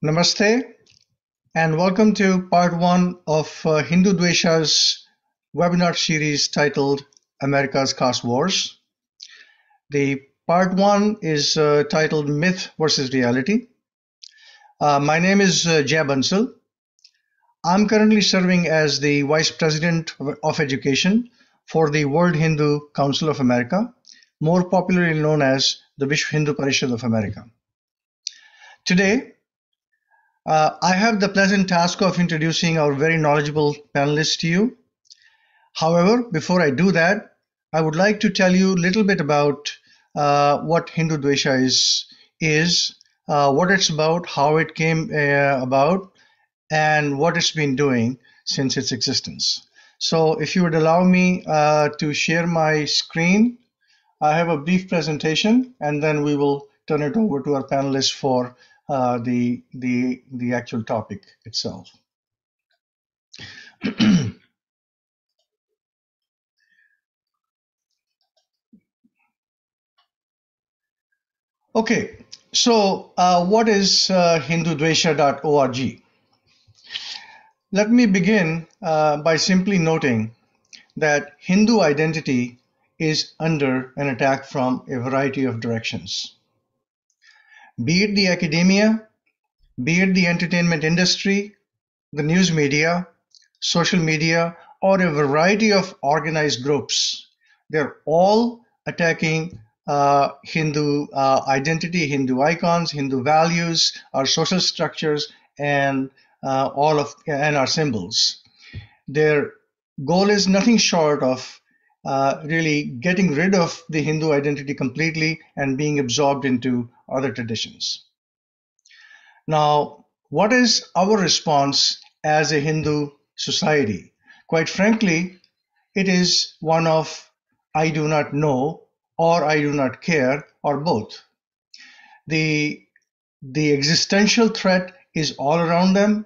Namaste and welcome to part one of Hindu Dvesha's webinar series titled America's Caste Wars. The part one is titled Myth versus Reality. My name is Jay Bansal. I'm currently serving as the Vice President of Education for the World Hindu Council of America, more popularly known as the Vishwa Hindu Parishad of America. Today, I have the pleasant task of introducing our very knowledgeable panelists to you. However, before I do that, I would like to tell you a little bit about what Hindu Dvesha is, what it's about, how it came about, and what it's been doing since its existence. So if you would allow me to share my screen, I have a brief presentation, and then we will turn it over to our panelists for the actual topic itself. Okay, so what is hindudvesha.org? Let me begin by simply noting that Hindu identity is under an attack from a variety of directions. Be it the academia, be it the entertainment industry, the news media, social media, or a variety of organized groups, they're all attacking Hindu identity, Hindu icons, Hindu values, our social structures, and our symbols. Their goal is nothing short of really getting rid of the Hindu identity completely and being absorbed into other traditions. Now, what is our response as a Hindu society? Quite frankly, it is one of I do not know or I do not care or both. The existential threat is all around them.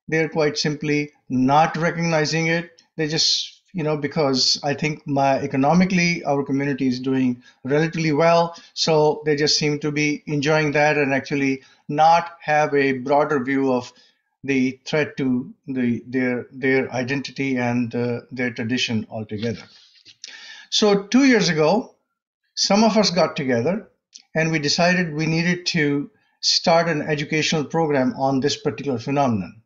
They're quite simply not recognizing it. They just, because I think economically our community is doing relatively well, so they just seem to be enjoying that and actually not have a broader view of the threat to their identity and their tradition altogether. So 2 years ago, some of us got together and we decided we needed to start an educational program on this particular phenomenon.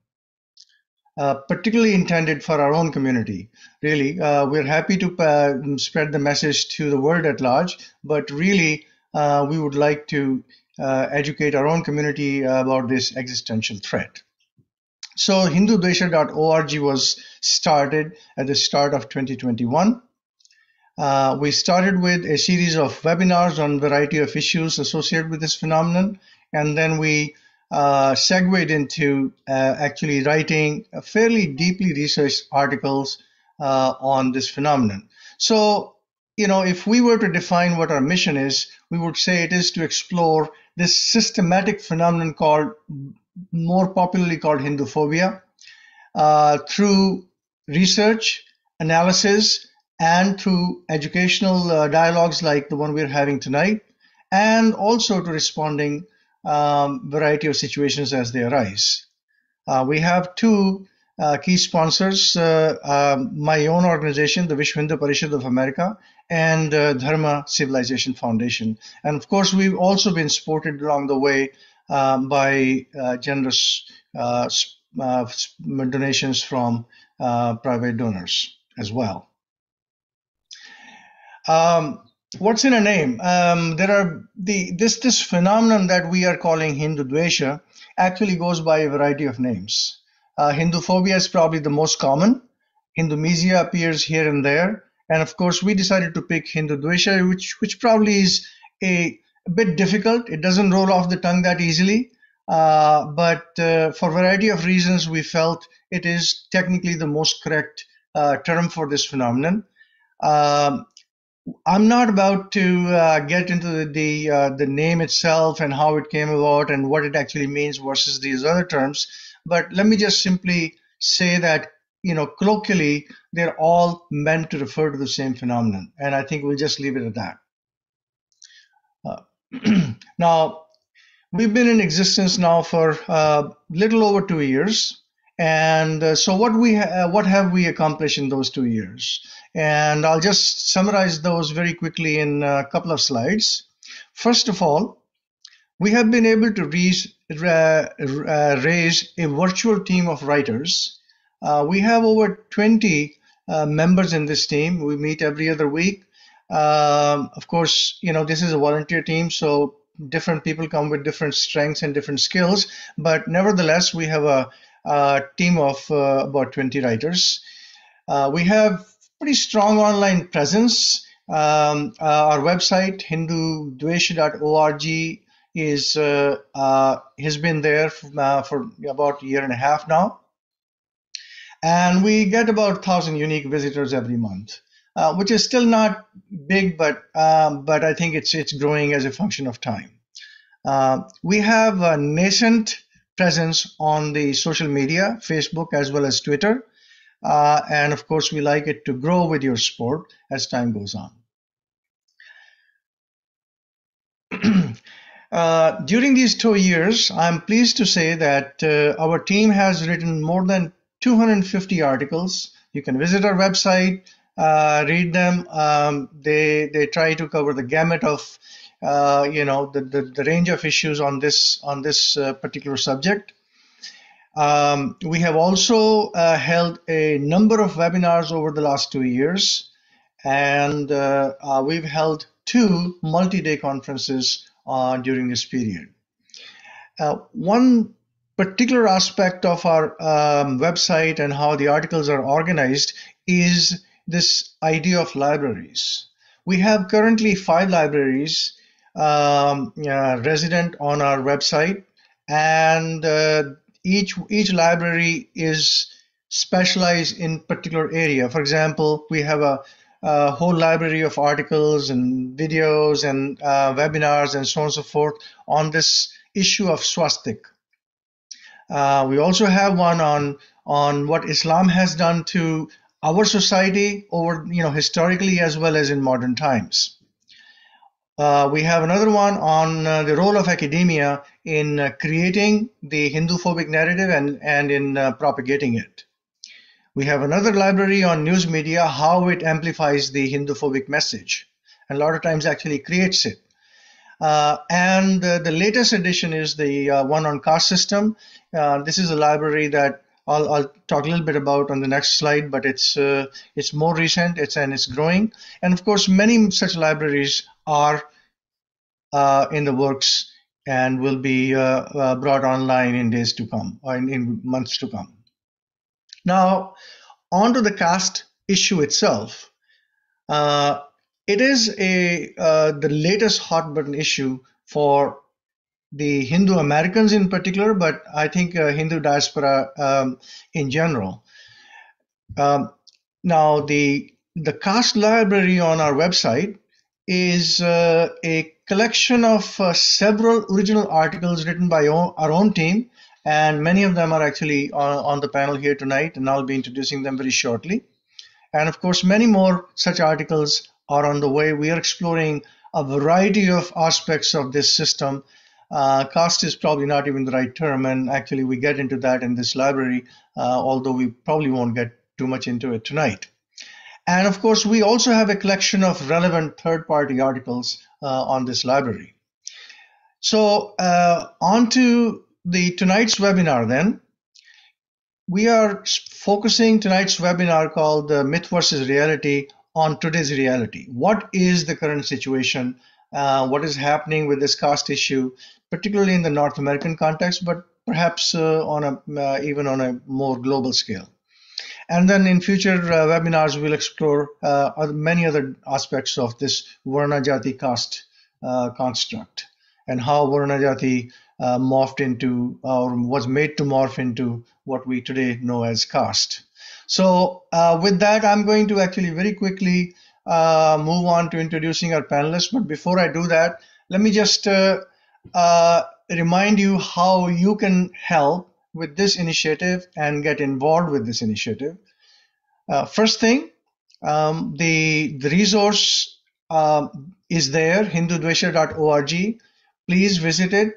Particularly intended for our own community. Really, we're happy to spread the message to the world at large, but really, we would like to educate our own community about this existential threat. So hindudvesha.org was started at the start of 2021. We started with a series of webinars on a variety of issues associated with this phenomenon, and then we segued into actually writing fairly deeply researched articles on this phenomenon. So, if we were to define what our mission is, we would say it is to explore this systematic phenomenon more popularly called Hinduphobia, through research, analysis, and through educational dialogues like the one we're having tonight, and also to responding variety of situations as they arise. We have two key sponsors, my own organization, the Vishwa Hindu Parishad of America, and Dharma Civilization Foundation. And of course, we've also been supported along the way by generous donations from private donors as well. What's in a name? This phenomenon that we are calling Hindu Dvesha actually goes by a variety of names. Hinduphobia is probably the most common. Hindumesia appears here and there, and of course we decided to pick Hindu Dvesha, which probably is a bit difficult. It doesn't roll off the tongue that easily, but for a variety of reasons we felt it is technically the most correct term for this phenomenon. I'm not about to get into the name itself and how it came about and what it actually means versus these other terms, but let me just simply say that, colloquially, they're all meant to refer to the same phenomenon, and I think we'll just leave it at that. Now, We've been in existence now for little over 2 years. And so what have we accomplished in those 2 years? And I'll just summarize those very quickly in a couple of slides. First of all, we have been able to raise a virtual team of writers. We have over 20 members in this team. We meet every other week. Of course, this is a volunteer team, so different people come with different strengths and different skills. But nevertheless, we have a team of about 20 writers. We have pretty strong online presence. Our website, hindudvesha.org, has been there for about a year and a half now, and we get about 1,000 unique visitors every month, which is still not big, but I think it's growing as a function of time. We have a nascent presence on the social media, Facebook as well as Twitter, and of course we like it to grow with your support as time goes on. During these 2 years, I'm pleased to say that our team has written more than 250 articles. You can visit our website, read them. They try to cover the gamut of the range of issues on this particular subject. We have also held a number of webinars over the last 2 years, and we've held 2 multi-day conferences during this period. One particular aspect of our website and how the articles are organized is this idea of libraries. We have currently 5 libraries resident on our website, and each library is specialized in particular area. For example, we have a whole library of articles and videos and webinars and so on and so forth on this issue of swastik. We also have one on what Islam has done to our society over historically as well as in modern times. We have another one on the role of academia in creating the Hindu-phobic narrative and in propagating it. We have another library on news media, how it amplifies the Hindu-phobic message, and a lot of times actually creates it. And the latest edition is the one on caste system. This is a library that I'll talk a little bit about on the next slide, but it's more recent, it's growing. And of course, many such libraries are in the works and will be brought online in days to come, or in months to come. Now, on to the caste issue itself. It is the latest hot button issue for the Hindu Americans in particular, but I think Hindu diaspora in general. Now, the caste library on our website is a collection of several original articles written by our own team, and many of them are actually on the panel here tonight, and I'll be introducing them very shortly. And of course, many more such articles are on the way. We are exploring a variety of aspects of this system. Caste is probably not even the right term, and actually we get into that in this library, although we probably won't get too much into it tonight. And of course, we also have a collection of relevant third-party articles on this library. So on to tonight's webinar then. We are focusing tonight's webinar called Myth versus Reality on today's reality. What is the current situation? What is happening with this caste issue, particularly in the North American context, but perhaps even on a more global scale. And then in future webinars, we'll explore many other aspects of this Varna Jati caste construct, and how Varna Jati morphed into, or was made to morph into, what we today know as caste. So with that, I'm going to actually very quickly move on to introducing our panelists. But before I do that, let me just remind you how you can help with this initiative and get involved with this initiative. First thing, the resource is there, hindudvesha.org. Please visit it.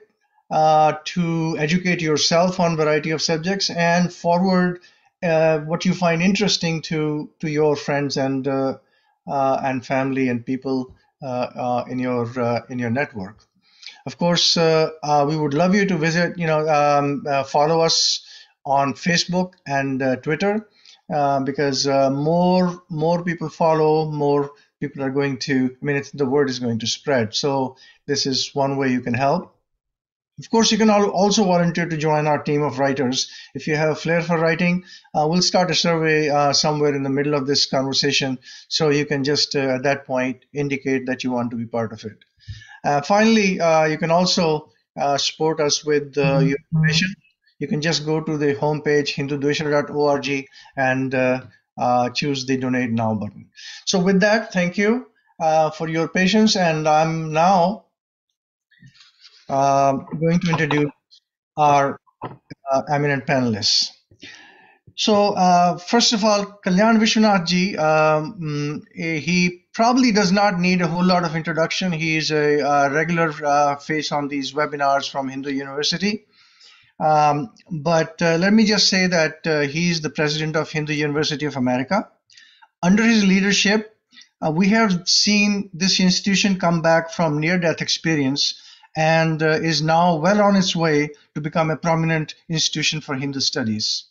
to educate yourself on variety of subjects and forward what you find interesting to your friends and family and people in your network. Of course, we would love you to visit, follow us on Facebook and Twitter, because more people follow, more people are going to, I mean, the word is going to spread. So this is one way you can help. Of course, you can also volunteer to join our team of writers. If you have a flair for writing, we'll start a survey somewhere in the middle of this conversation. So you can just, at that point, indicate that you want to be part of it. Finally, you can also support us with your donation. You can just go to the homepage, hindudvesha.org, and choose the Donate Now button. So with that, thank you for your patience, and I'm now going to introduce our eminent panelists. So first of all, Kalyan Vishwanath ji, he probably does not need a whole lot of introduction. He is a regular face on these webinars from Hindu University. But let me just say that he is the president of Hindu University of America. Under his leadership, we have seen this institution come back from near-death experience and is now well on its way to become a prominent institution for Hindu studies.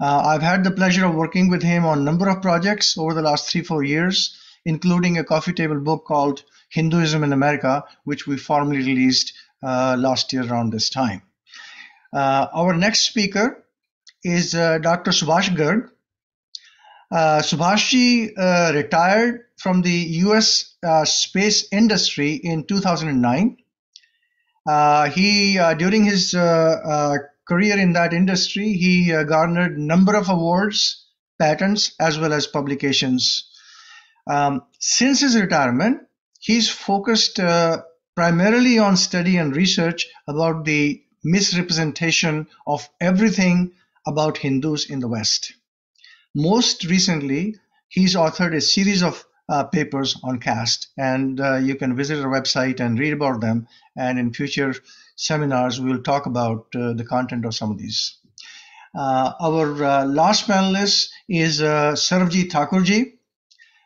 I've had the pleasure of working with him on a number of projects over the last 3-4 years, including a coffee table book called Hinduism in America, which we formally released last year around this time. Our next speaker is Dr. Subhash Garg. Subhashji retired from the US space industry in 2009. During his career in that industry, he garnered a number of awards, patents, as well as publications. Since his retirement, he's focused primarily on study and research about the misrepresentation of everything about Hindus in the West. Most recently, he's authored a series of papers on caste, and you can visit our website and read about them. And in future seminars, we will talk about the content of some of these. Our last panelist is Sarabjit Thakurji.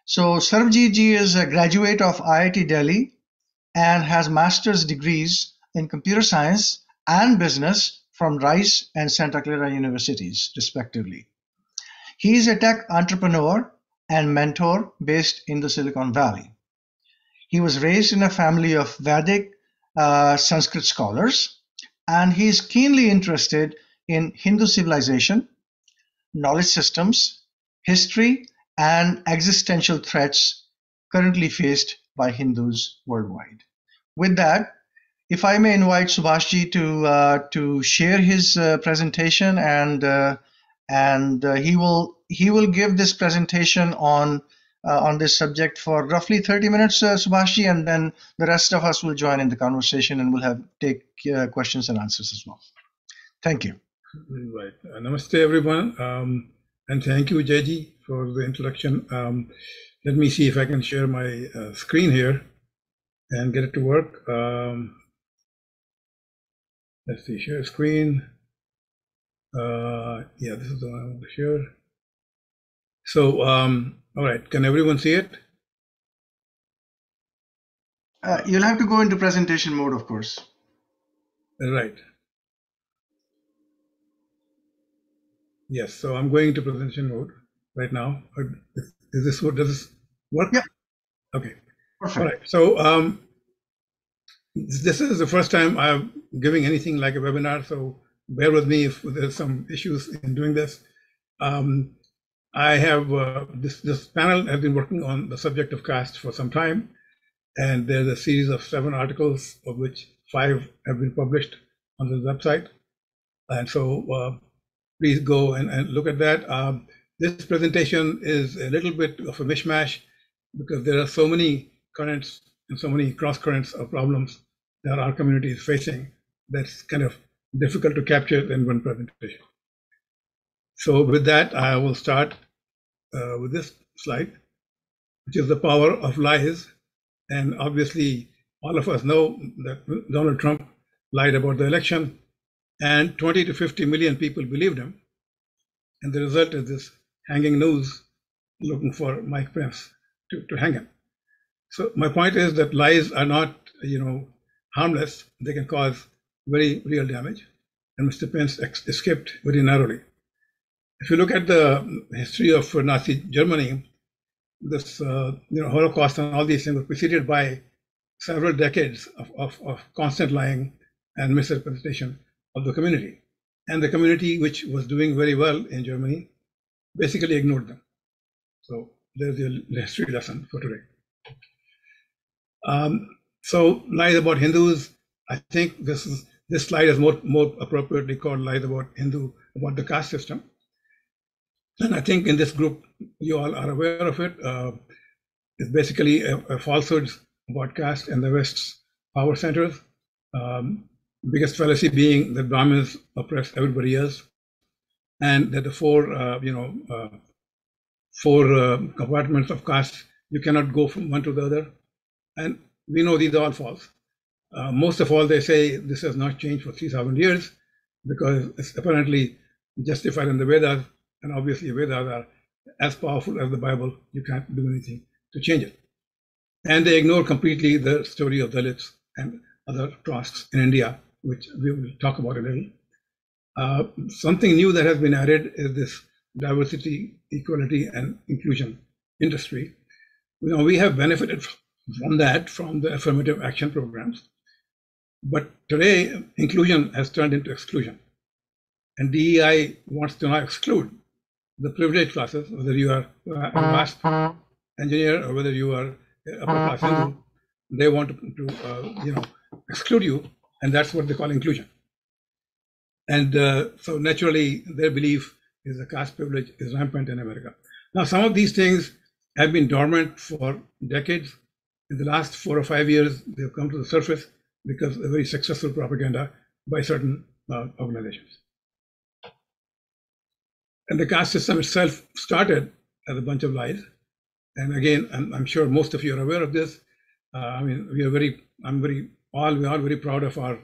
So Sarabjit ji is a graduate of IIT Delhi and has master's degrees in computer science and business from Rice and Santa Clara universities, respectively. He is a tech entrepreneur and mentor based in the Silicon Valley. He was raised in a family of Vedic Sanskrit scholars, and he is keenly interested in Hindu civilization, knowledge systems, history, and existential threats currently faced by Hindus worldwide. With that, if I may invite Subhashji to share his presentation, and he will give this presentation on this subject for roughly 30 minutes, Subhashji, and then the rest of us will join in the conversation and we'll take questions and answers as well. Thank you. Right. Namaste, everyone, and thank you, Jaji, for the introduction. Let me see if I can share my screen here and get it to work. Let's see, share screen. Yeah, this is the one I want to share. So, all right, can everyone see it? You'll have to go into presentation mode, of course. Right. Yes, so I'm going into presentation mode right now. Is this what, does this work? Yeah. Okay. Perfect. All right. So this is the first time I'm giving anything like a webinar, so bear with me if there's some issues in doing this. I have this panel has been working on the subject of caste for some time, and there's a series of 7 articles, of which 5 have been published on the website. And so please go and look at that. This presentation is a little bit of a mishmash because there are so many currents and so many cross currents of problems that our community is facing that's kind of difficult to capture in one presentation. So with that, I will start with this slide, which is the power of lies. And obviously, all of us know that Donald Trump lied about the election, and 20 to 50 million people believed him. And the result is this hanging noose looking for Mike Pence to hang him. So my point is that lies are not, harmless. They can cause very real damage. And Mr. Pence escaped very narrowly. If you look at the history of Nazi Germany, this Holocaust and all these things were preceded by several decades of constant lying and misrepresentation of the community. And the community, which was doing very well in Germany, basically ignored them. So there's your history lesson for today. So lies about Hindus, I think this slide is more appropriately called lies about the caste system. And I think in this group, you all are aware of it. It's basically a falsehoods about caste and the West's power centers. Biggest fallacy being that Brahmins oppress everybody else, and that the four compartments of caste, you cannot go from one to the other. And we know these are all false. Most of all, they say this has not changed for 3,000 years because it's apparently justified in the Vedas, and obviously Vedas are as powerful as the Bible. You can't do anything to change it. And they ignore completely the story of Dalits and other castes in India, which we will talk about a little. Something new that has been added is this diversity, equality, and inclusion industry. We have benefited from the affirmative action programs. But today, inclusion has turned into exclusion. And DEI wants to now exclude the privileged classes, whether you are a WASP engineer or whether you are upper class Hindu. They want to exclude you, and that's what they call inclusion. And so naturally, their belief is the caste privilege is rampant in America. Now, some of these things have been dormant for decades. In the last 4 or 5 years, they've come to the surface because of very successful propaganda by certain organizations. And the caste system itself started as a bunch of lies. And again, I'm sure most of you are aware of this. We are very proud of our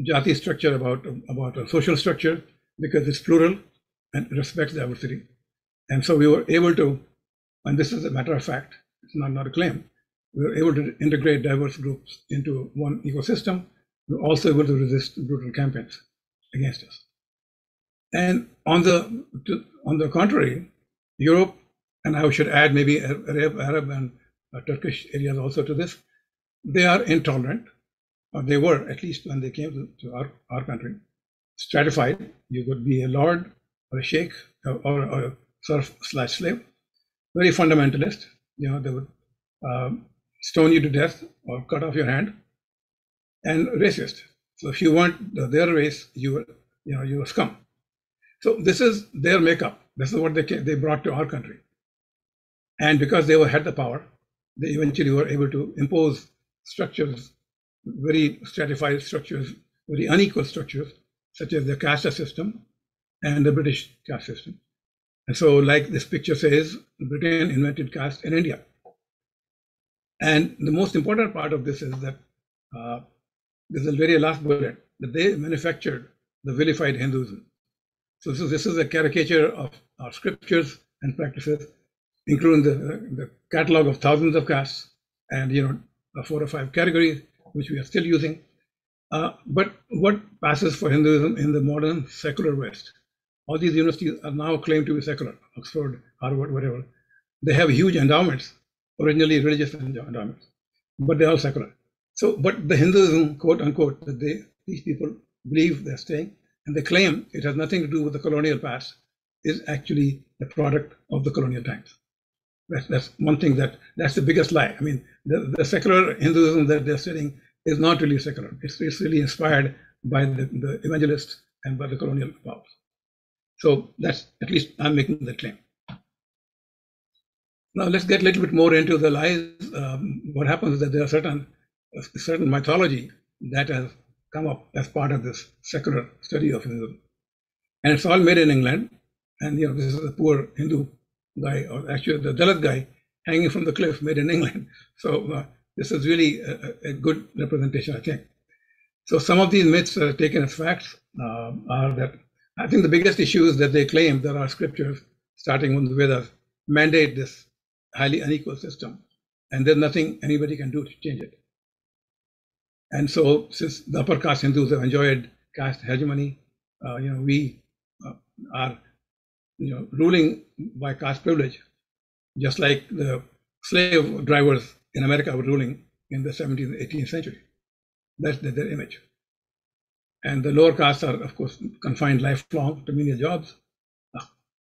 jati structure about our social structure because it's plural and respects diversity. And so we were able to, and this is a matter of fact, it's not a claim, we were able to integrate diverse groups into one ecosystem. We were also able to resist brutal campaigns against us. And on the contrary, Europe, and I should add maybe Arab and Turkish areas also to this, they are intolerant, or they were at least when they came to our country, stratified. You could be a lord or a sheikh or a serf/slave, very fundamentalist. They would stone you to death or cut off your hand, and racist. So if you weren't their race, you were scum. So this is their makeup. This is what they brought to our country. And because they had the power, they eventually were able to impose structures, very stratified structures, very unequal structures, such as the caste system and the British caste system. And so, like this picture says, Britain invented caste in India. And the most important part of this is that this is the very last bullet, that they manufactured the vilified Hinduism. So this is a caricature of our scriptures and practices, including the catalog of thousands of castes and 4 or 5 categories, which we are still using. But what passes for Hinduism in the modern secular West? All these universities are now claimed to be secular, Oxford, Harvard, whatever. They have huge endowments, originally religious endowments, but they're all secular. So, but the Hinduism, quote unquote, that these people believe they're staying, and they claim it has nothing to do with the colonial past, is actually the product of the colonial times. That's one thing that's the biggest lie. I mean, the secular Hinduism that they're studying is not really secular. It's really inspired by the evangelists and by the colonial powers. So that's, at least I'm making that claim. Now let's get a little bit more into the lies. What happens is that there are certain mythology that has come up as part of this secular study of Hinduism. And it's all made in England. And this is a poor Hindu guy, or actually the Dalit guy, hanging from the cliff, made in England. So this is really a good representation, I think. So some of these myths that are taken as facts are that I think the biggest issue is that they claim that our scriptures, starting with the Vedas, mandate this highly unequal system, and there's nothing anybody can do to change it. And so, since the upper caste Hindus have enjoyed caste hegemony, we are ruling by caste privilege, just like the slave drivers in America were ruling in the 17th and 18th century. That's their image. And the lower castes are, of course, confined lifelong to menial jobs.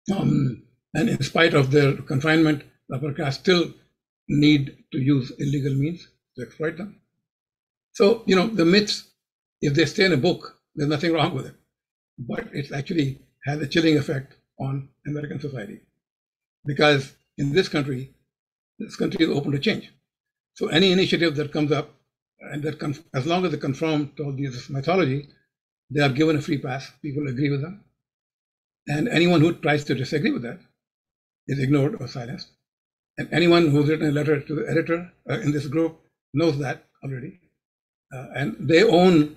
And in spite of their confinement, the upper caste still need to use illegal means to exploit them. So, the myths, if they stay in a book, there's nothing wrong with it. But it actually has a chilling effect on American society. Because in this country is open to change. So any initiative that comes up, and that as long as they conform to all this mythology, they are given a free pass. People agree with them. And anyone who tries to disagree with that is ignored or silenced. And anyone who's written a letter to the editor in this group knows that already. And they own,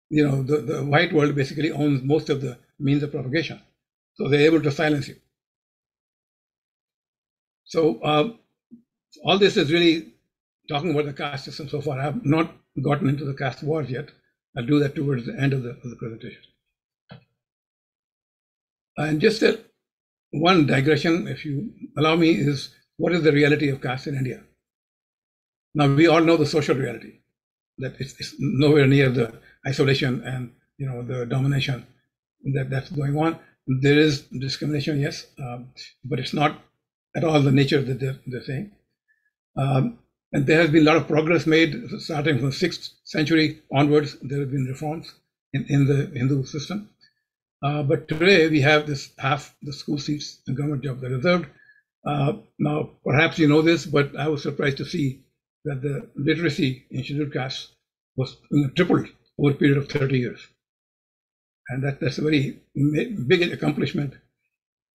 the white world basically owns most of the means of propagation. So they're able to silence you. So all this is really talking about the caste system so far. I have not gotten into the caste wars yet. I'll do that towards the end of the presentation. And just one digression, if you allow me, is what is the reality of caste in India? Now, we all know the social reality, that it's nowhere near the isolation and the domination that's going on. There is discrimination, yes, but it's not at all the nature that they're saying. And there has been a lot of progress made starting from the 6th century onwards. There have been reforms in the Hindu system. But today we have this half the school seats and government jobs are reserved. Now, perhaps you know this, but I was surprised to see that the literacy in scheduled castes was tripled over a period of 30 years. And that's a very big accomplishment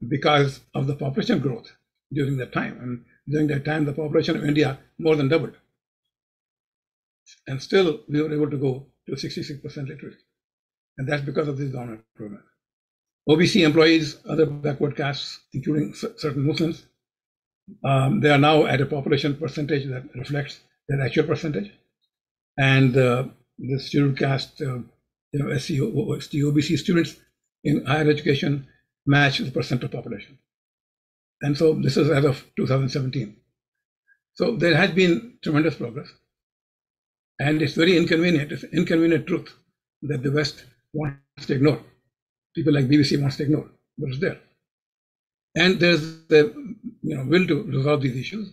because of the population growth during that time. And during that time, the population of India more than doubled. And still, we were able to go to 66% literacy. And that's because of this government program. OBC employees, other backward castes, including certain Muslims, they are now at a population percentage that reflects their actual percentage. And the scheduled caste, SC, OBC students in higher education match the percent of population. And so this is as of 2017. So there has been tremendous progress. And it's very inconvenient. It's an inconvenient truth that the West wants to ignore. People like BBC wants to ignore, but it's there. And there's the will to resolve these issues.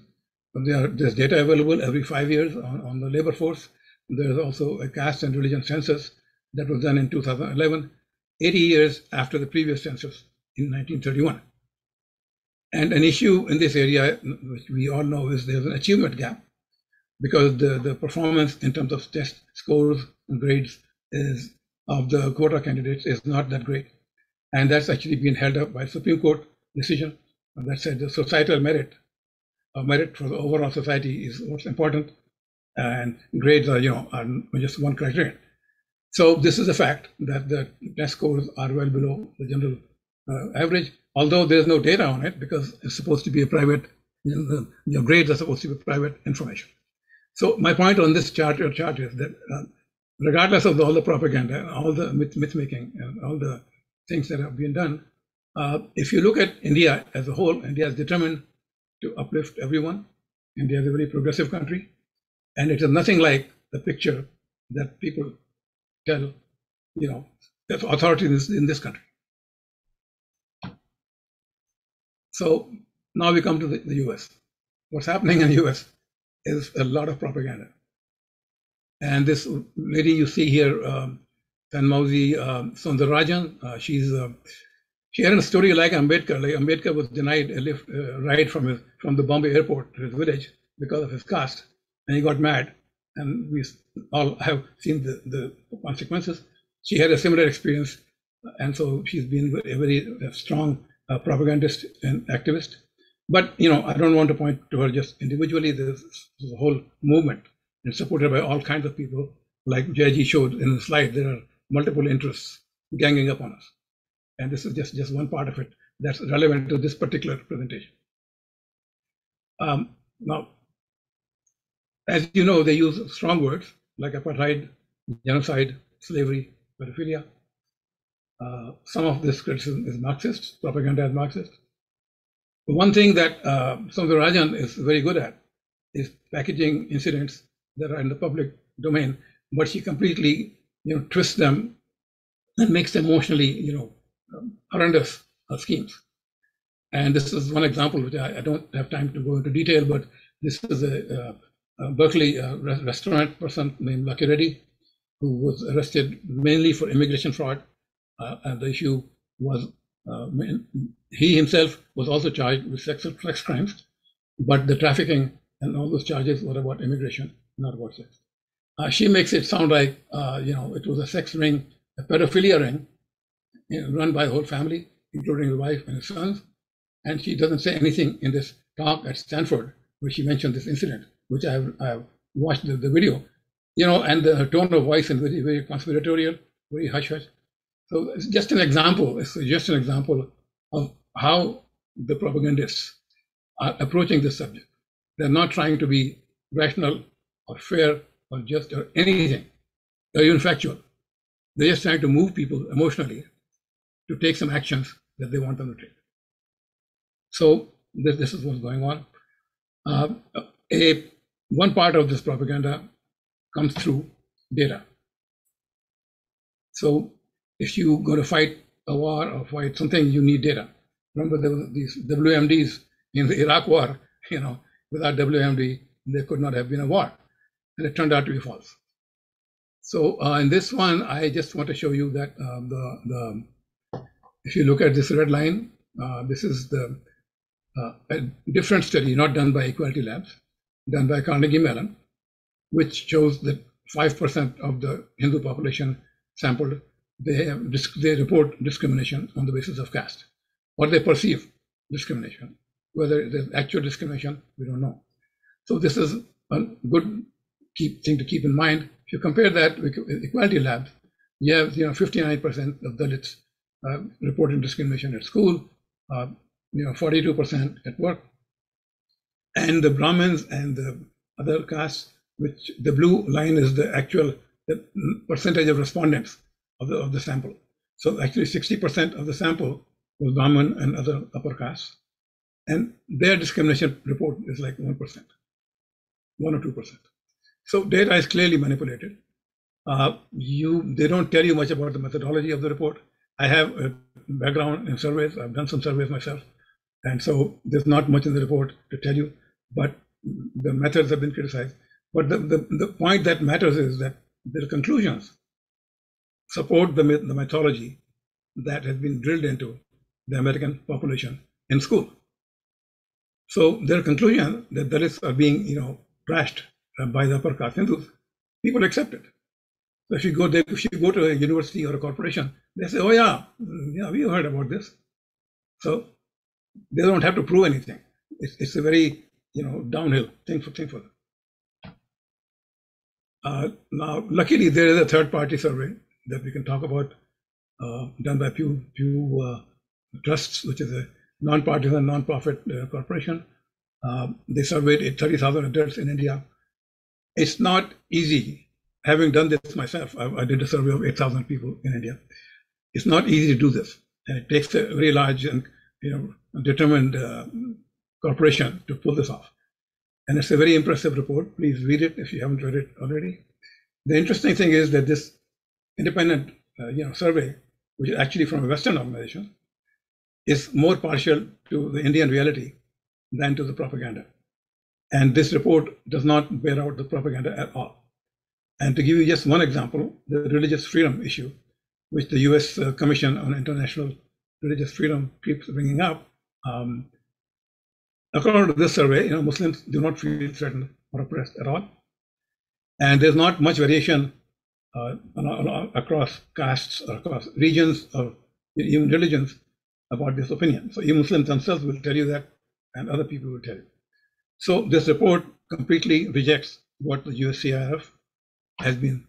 There's data available every 5 years on the labor force. There's also a caste and religion census that was done in 2011, 80 years after the previous census in 1931. And an issue in this area, which we all know, is there's an achievement gap because the performance in terms of test scores and grades of the quota candidates is not that great. And that's actually been held up by Supreme Court decision that said the societal merit for the overall society is what's important, and grades are just one criterion. So this is a fact that the test scores are well below the general average, although there's no data on it because it's supposed to be a private, grades are supposed to be private information. So my point on this chart is that regardless of all the propaganda and all the myth making and all the things that have been done, if you look at India as a whole, India is determined to uplift everyone. India is a very progressive country, and it is nothing like the picture that people tell, the authorities in this country. So now we come to the US. What's happening in the US is a lot of propaganda. And this lady you see here, Tanmauzi Soundarajan, she had a story like Ambedkar. Like Ambedkar was denied a lift ride from the Bombay airport to his village because of his caste, and he got mad. And we all have seen the consequences. She had a similar experience, and so she's been a very strong propagandist and activist. But I don't want to point to her just individually. There's a whole movement and supported by all kinds of people like Jayji showed in the slide, there are multiple interests ganging up on us. And this is just one part of it that's relevant to this particular presentation. Now, as you know, they use strong words like apartheid, genocide, slavery, pedophilia. Some of this criticism is Marxist, propaganda is Marxist. But one thing that Soundararajan is very good at is packaging incidents that are in the public domain, but she completely twists them and makes them emotionally horrendous schemes. And this is one example, which I don't have time to go into detail, but this is a Berkeley restaurant person named Lucky Reddy, who was arrested mainly for immigration fraud. And the issue was he himself was also charged with sex crimes, but the trafficking and all those charges were about immigration, not about sex. She makes it sound like it was a sex ring, a pedophilia ring, run by the whole family, including his wife and his sons. And she doesn't say anything in this talk at Stanford, where she mentioned this incident, which I have watched the video, and her tone of voice is very, very conspiratorial, very hush-hush. So it's just an example. It's just an example of how the propagandists are approaching this subject. They're not trying to be rational or fair or just or anything, or even factual. They're just trying to move people emotionally to take some actions that they want them to take. So this is what's going on. One part of this propaganda comes through data. So if you go to fight a war or fight something, you need data. Remember, there were these WMDs in the Iraq war. Without WMD, there could not have been a war, and it turned out to be false. So in this one, I just want to show you that if you look at this red line, this is a different study, not done by Equality Labs, done by Carnegie Mellon, which shows that 5% of the Hindu population sampled, they report discrimination on the basis of caste, or they perceive discrimination. Whether there's actual discrimination, we don't know. So this is a good thing to keep in mind. If you compare that with Equality Labs, you have 59% of Dalits reporting discrimination at school, 42% at work, and the Brahmins and the other castes, which the blue line is the actual percentage of respondents of the sample. So actually 60% of the sample was Brahmin and other upper castes, and their discrimination report is like 1%, 1 or 2%. So data is clearly manipulated. They don't tell you much about the methodology of the report. I have a background in surveys. I've done some surveys myself. And so there's not much in the report to tell you, but the methods have been criticized. But the point that matters is that their conclusions support the mythology that has been drilled into the American population in school. So their conclusion that Dalits are being, trashed by the upper caste Hindus, people accept it. So if you go to a university or a corporation, they say, "Oh yeah, we heard about this." So they don't have to prove anything. It's a very downhill thing for them. Now, luckily, there is a third-party survey that we can talk about, done by Pew Trusts, which is a non-partisan, non-profit corporation. They surveyed 30,000 adults in India. It's not easy. Having done this myself, I did a survey of 8,000 people in India. It's not easy to do this, and it takes a very large and determined corporation to pull this off. And it's a very impressive report. Please read it if you haven't read it already. The interesting thing is that this independent survey, which is actually from a Western organization, is more partial to the Indian reality than to the propaganda. And this report does not bear out the propaganda at all. And to give you just one example, the religious freedom issue, which the US Commission on International Religious Freedom keeps bringing up, according to this survey, Muslims do not feel threatened or oppressed at all. And there's not much variation across castes or across regions or even religions about this opinion. So even Muslims themselves will tell you that, and other people will tell you. So this report completely rejects what the USCIRF has been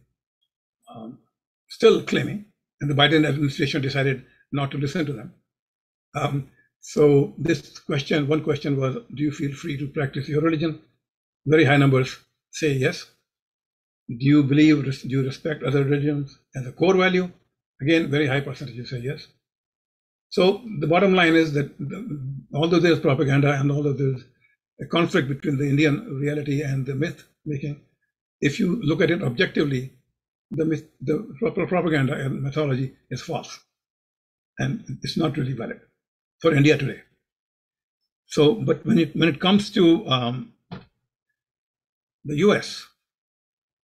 still claiming, and the Biden administration decided not to listen to them. So this question, one question was, do you feel free to practice your religion? Very high numbers say yes. Do you believe, do you respect other religions as a core value? Again, very high percentages say yes. So the bottom line is that although there's propaganda and although there's a conflict between the Indian reality and the myth making, if you look at it objectively, the propaganda and mythology is false, and it's not really valid for India today. So, but when it comes to the US,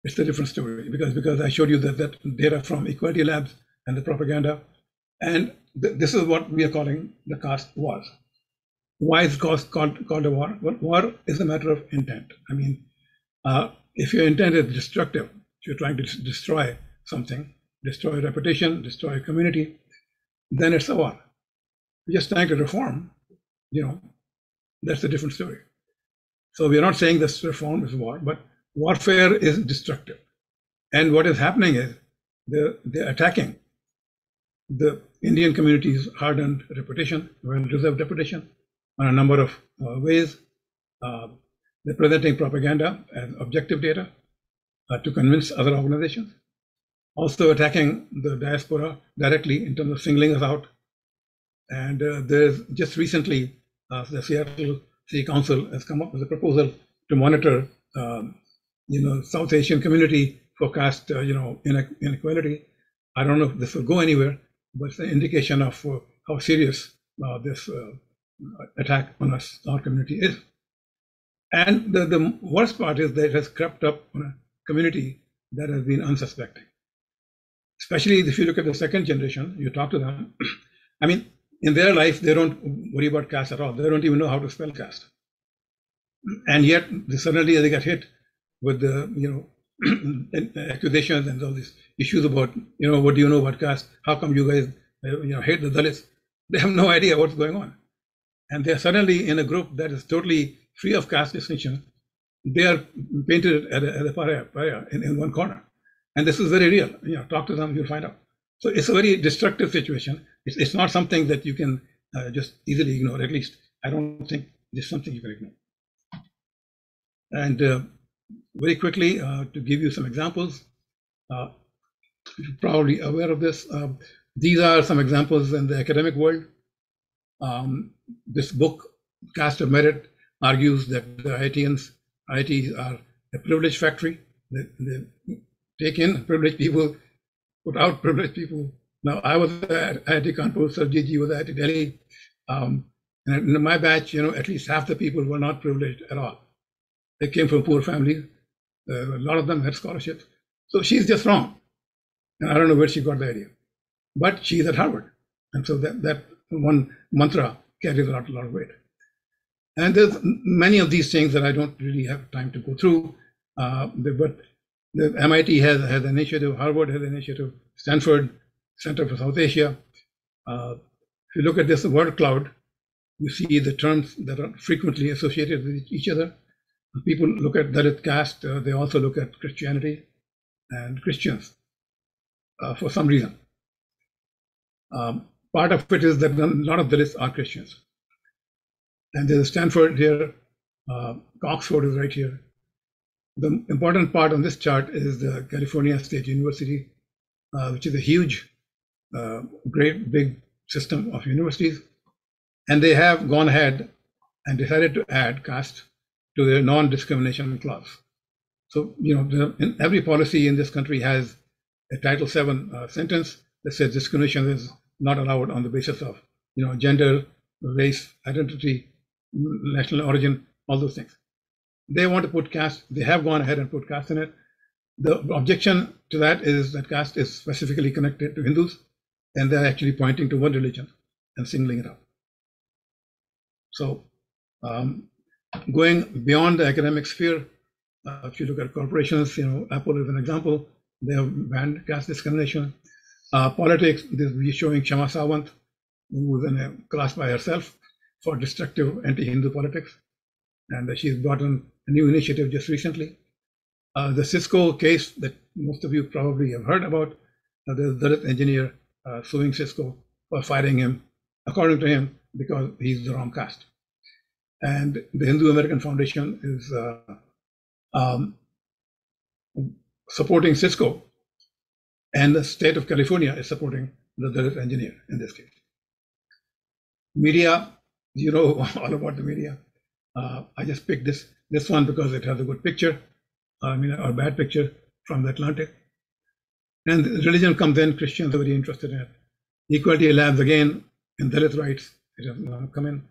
it's a different story because I showed you that data from Equality Labs and the propaganda, and this is what we are calling the caste wars. Why is it called a war? Well, war is a matter of intent. I mean, if your intent is destructive, if you're trying to destroy something, destroy reputation, destroy a community, then it's a war. If you're just trying to reform, that's a different story. So we're not saying this reform is war, but warfare is destructive. And what is happening is they're attacking the Indian community's hard-earned reputation, well-deserved reputation, on a number of ways. They're presenting propaganda as objective data to convince other organizations. Also attacking the diaspora directly in terms of singling us out. And there's just recently, the Seattle City Council has come up with a proposal to monitor, South Asian community for caste, inequality. I don't know if this will go anywhere, but it's an indication of how serious this attack on us, our community is. And the worst part is that it has crept up on a community that has been unsuspecting. Especially if you look at the second generation, you talk to them, I mean, in their life, they don't worry about caste at all. They don't even know how to spell caste. And yet, suddenly they get hit with the, accusations and all these issues about, what do you know about caste? How come you guys, hate the Dalits? They have no idea what's going on. And they're suddenly in a group that is totally free of caste distinction. They are painted as a pariah in one corner. And this is very real. Talk to them, you'll find out. So it's a very destructive situation. It's not something that you can just easily ignore. At least I don't think it's something you can ignore. And very quickly, to give you some examples, you're probably aware of this. These are some examples in the academic world. This book, Caste of Merit, argues that the IITs are a privilege factory. They take in privileged people, put out privileged people. Now, I was at IIT Kanpur, Sir GG was at IIT Delhi. And in my batch, at least half the people were not privileged at all. They came from poor families. A lot of them had scholarships. So she's just wrong. And I don't know where she got the idea. But she's at Harvard. And so that one mantra carries a lot of weight. And there's many of these things that I don't really have time to go through. But the MIT has an initiative, Harvard has an initiative, Stanford, Center for South Asia. If you look at this word cloud, you see the terms that are frequently associated with each other. People look at Dalit caste, they also look at Christianity and Christians for some reason. Part of it is that a lot of Dalits are Christians. And there's Stanford here, Oxford is right here. The important part on this chart is the California State University, which is a huge, great big system of universities. And they have gone ahead and decided to add caste to their non-discrimination clause. So, in every policy in this country has a Title VII sentence that says discrimination is not allowed on the basis of, gender, race, identity, national origin, all those things. They want to put caste, they have gone ahead and put caste in it. The objection to that is that caste is specifically connected to Hindus, and they're actually pointing to one religion and singling it out. So, going beyond the academic sphere, if you look at corporations, Apple is an example, they have banned caste discrimination. Politics, we're showing Shama Sawant, who was in a class by herself for destructive anti-Hindu politics. And she's brought in a new initiative just recently. The Cisco case that most of you probably have heard about, the Dalit engineer suing Cisco for firing him, according to him, because he's the wrong caste. And the Hindu American Foundation is supporting Cisco, and the state of California is supporting the Dalit engineer in this case. Media, you know all about the media. I just picked this one because it has a good picture, or bad picture from the Atlantic. And religion comes in, Christians are very interested in it. Equality labs again, and Dalit rights, it has come in.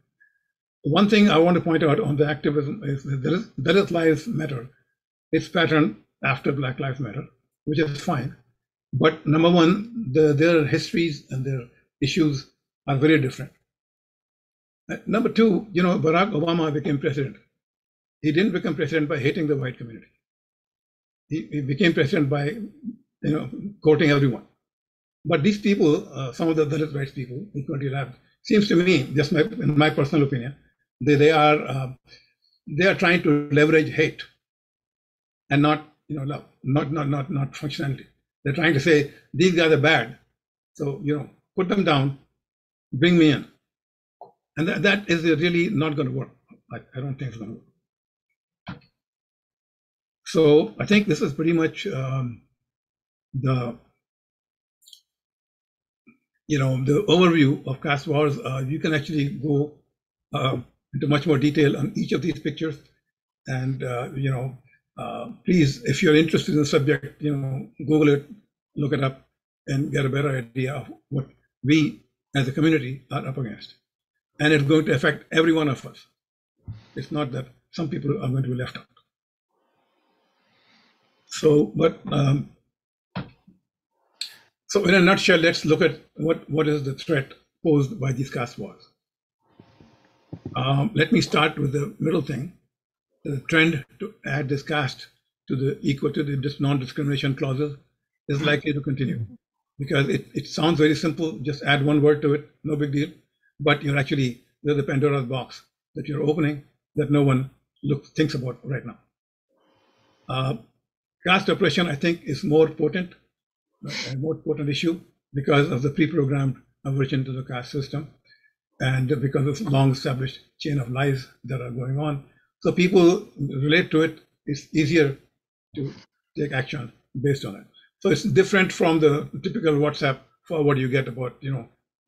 One thing I want to point out on the activism is that Dalit lives matter. It's patterned after Black Lives Matter, which is fine. But number one, their histories and their issues are very different. Number two, Barack Obama became president. He didn't become president by hating the white community. He became president by, courting everyone. But these people, some of the Dalit rights people, Equality Lab, seems to me, just in my personal opinion, they are trying to leverage hate and not love, not functionality. They're trying to say these guys are bad, so put them down, bring me in, and that is really not going to work. I don't think it's going to work. So I think this is pretty much the overview of caste wars. You can actually go into much more detail on each of these pictures, and please, if you're interested in the subject, Google it, look it up, and get a better idea of what we as a community are up against. And it's going to affect every one of us. It's not that some people are going to be left out. So, so in a nutshell, let's look at what is the threat posed by these caste wars. Let me start with the middle thing. The trend to add this caste to the non-discrimination clauses is likely to continue, because it sounds very simple. Just add one word to it, no big deal. But you're actually, there's a Pandora's box that you're opening that no one thinks about right now. Caste oppression, I think, is more potent, a more potent issue because of the pre-programmed aversion to the caste system, and because of the long-established chain of lies that are going on. So people relate to it. It's easier to take action based on it. So it's different from the typical WhatsApp forward you get about,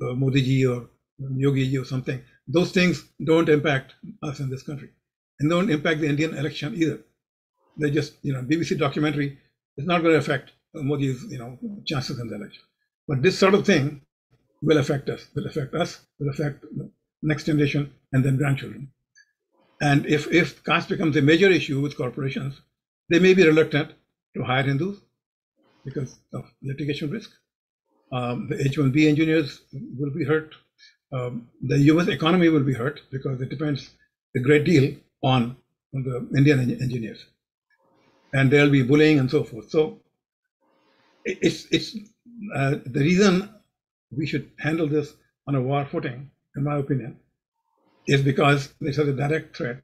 Modi ji or Yogi ji or something. Those things don't impact us in this country, and don't impact the Indian election either. They just, BBC documentary is not going to affect Modi's, chances in the election. But this sort of thing will affect us, will affect the next generation and then grandchildren. And if caste becomes a major issue with corporations, they may be reluctant to hire Hindus because of litigation risk. The H-1B engineers will be hurt. The US economy will be hurt because it depends a great deal on the Indian engineers. And there'll be bullying and so forth. So it's the reason we should handle this on a war footing, in my opinion, is because this is a direct threat,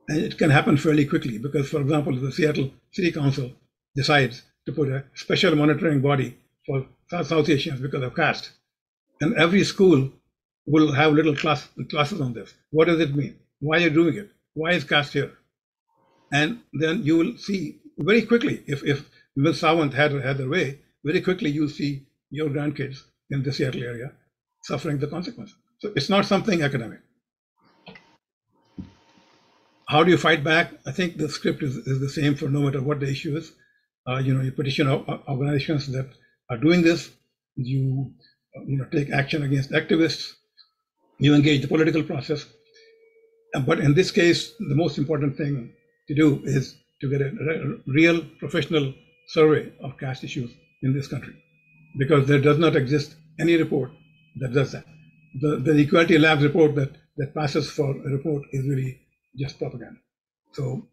and it can happen fairly quickly. Because, for example, if the Seattle City Council decides to put a special monitoring body for South Asians because of caste, and every school will have little classes on this. What does it mean? Why are you doing it? Why is caste here? And then you will see very quickly, if Ms. Sawant had their way, very quickly you'll see your grandkids in the Seattle area suffering the consequences. So it's not something academic. How do you fight back? I think the script is the same for no matter what the issue is. You petition organizations that are doing this. You take action against activists. You engage the political process. But in this case, the most important thing to do is to get a real professional survey of caste issues in this country, because there does not exist any report that does that. The Equality Labs report that passes for a report is really just propaganda. So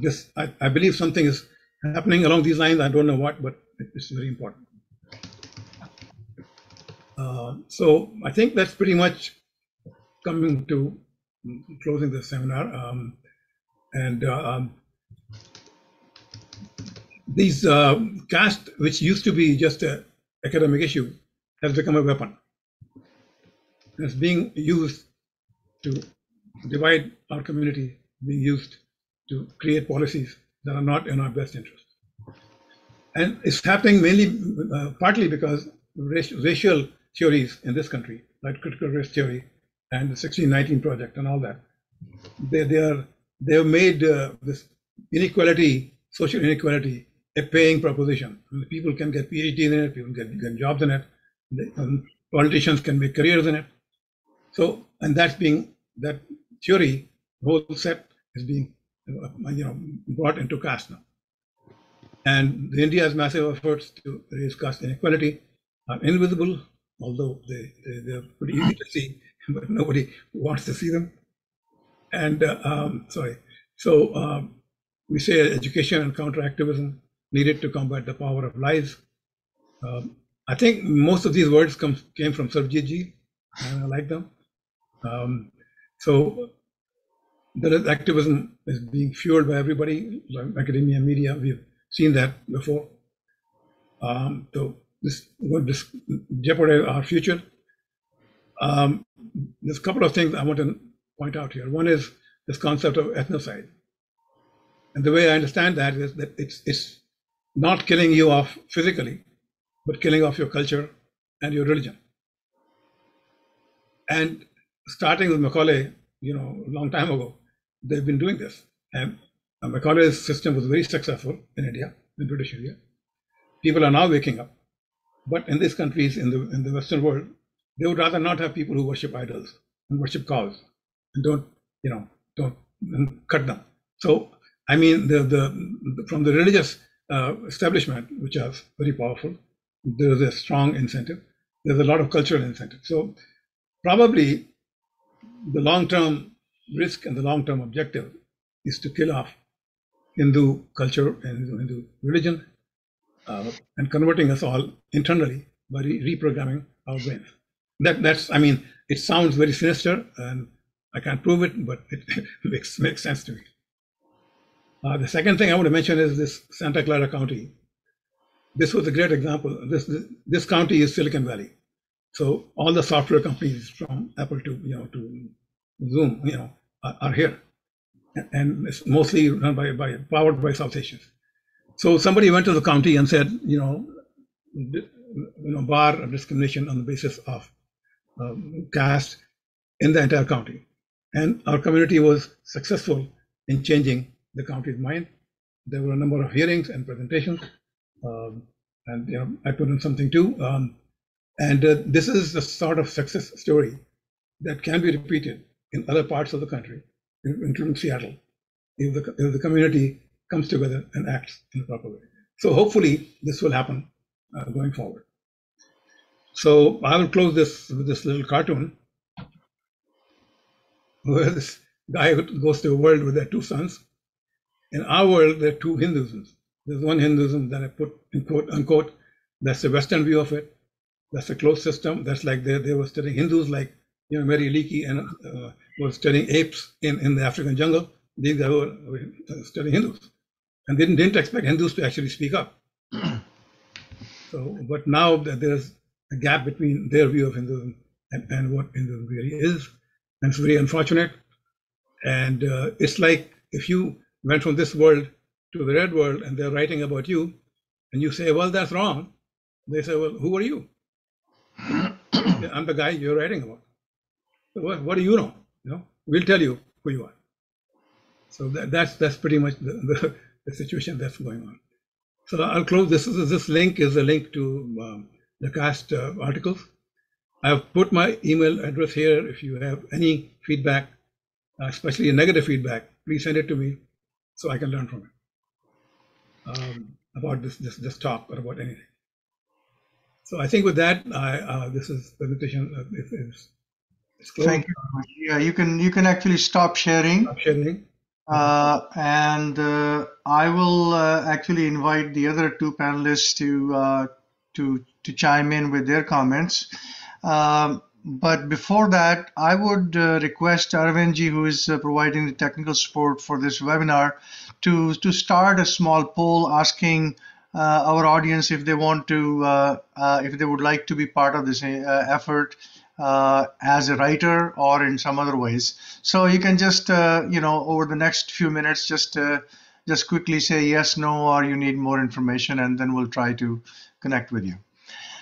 this, I believe something is happening along these lines. I don't know what, but it's very important. So I think that's pretty much coming to closing the seminar. these caste, which used to be just an academic issue, has become a weapon. It's being used to divide our community, being used to create policies that are not in our best interest. And it's happening mainly, partly because racial theories in this country, like critical race theory and the 1619 project and all that, they have made this inequality, social inequality, a paying proposition. I mean, people can get PhDs in it, people can get jobs in it, politicians can make careers in it. So, and that theory, the whole set is being brought into caste now. And India has massive efforts to raise caste inequality, are invisible, although they're pretty easy to see, but nobody wants to see them. And we say education and counteractivism needed to combat the power of lies. I think most of these words came from Sarojit Ji, and I like them. So the activism is being fueled by everybody, like academia and media. We've seen that before. So this would jeopardize our future. There's a couple of things I want to point out here. One is this concept of ethnocide. And the way I understand that is that it's not killing you off physically, but killing off your culture and your religion. And starting with Macaulay, a long time ago, they've been doing this. And Macaulay's system was very successful in India, in British India. People are now waking up. But in these countries, in the Western world, they would rather not have people who worship idols and worship cows and don't cut them. So, I mean, from the religious establishment, which is very powerful, there's a strong incentive. There's a lot of cultural incentive. So probably the long-term risk and the long-term objective is to kill off Hindu culture and Hindu religion and converting us all internally by reprogramming our brains. I mean, it sounds very sinister and I can't prove it, but it makes sense to me. The second thing I want to mention is this Santa Clara County. This was a great example. This county is Silicon Valley. So all the software companies from Apple to Zoom, are here. And it's mostly run powered by South Asians. So somebody went to the county and said, bar discrimination on the basis of caste in the entire county. And our community was successful in changing the county's mind. There were a number of hearings and presentations, and I put in something too. And this is the sort of success story that can be repeated in other parts of the country, including Seattle, if the community comes together and acts in a proper way. So hopefully this will happen going forward. So I will close this with this little cartoon where this guy goes to a world with their two sons. In our world, there are two Hinduisms. There's one Hinduism that I put in quote unquote, that's the Western view of it. That's a closed system. That's like they were studying Hindus like Mary Leakey and was studying apes in the African jungle. These guys were studying Hindus. And they didn't expect Hindus to actually speak up. So, but now that there's a gap between their view of Hinduism and what Hinduism really is, and it's very unfortunate. And it's like if you went from this world to the red world and they're writing about you, and you say, well, that's wrong. They say, well, who are you? I'm the guy you're writing about. So what do you know? We'll tell you who you are. So that's pretty much the situation that's going on. So I'll close. This link is a link to the Caste articles. I've put my email address here. If you have any feedback, especially negative feedback, please send it to me so I can learn from it about this talk or about anything. So I think with that, this is presentation is closed. Thank you. Yeah, you can actually stop sharing. Stop sharing. And I will actually invite the other two panelists to chime in with their comments. But before that, I would request Arvindji, who is providing the technical support for this webinar, to start a small poll asking our audience if they want to, if they would like to be part of this effort as a writer or in some other ways. So you can just, over the next few minutes, just quickly say yes, no, or you need more information, and then we'll try to connect with you.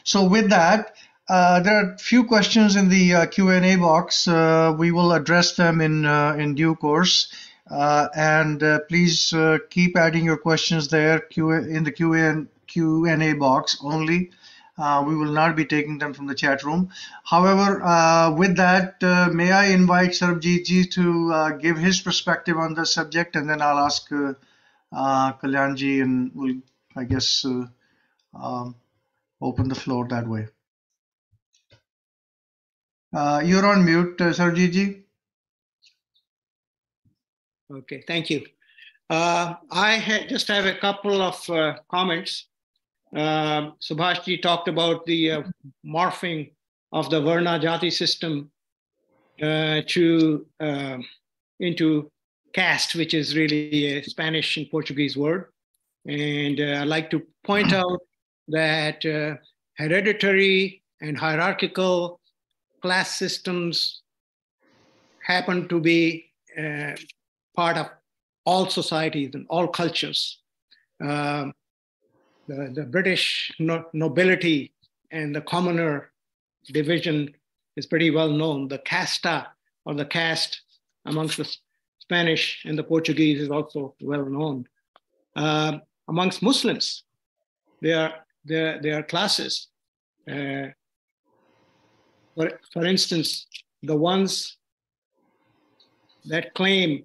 So with that, there are a few questions in the Q&A box. We will address them in due course. And please keep adding your questions there in the Q&A box only. We will not be taking them from the chat room. However, with that, may I invite Sarabjit ji to give his perspective on the subject, and then I'll ask Kalyan ji, and we'll, I guess, open the floor that way. You're on mute, Sarabjit ji. Okay, thank you. I just have a couple of comments. Subhashji talked about the morphing of the Varna Jati system into caste, which is really a Spanish and Portuguese word. And I'd like to point out that hereditary and hierarchical class systems happen to be part of all societies and all cultures. The British nobility and the commoner division is pretty well known. The casta or the caste amongst the Spanish and the Portuguese is also well known. Amongst Muslims, there are classes. For instance, the ones that claim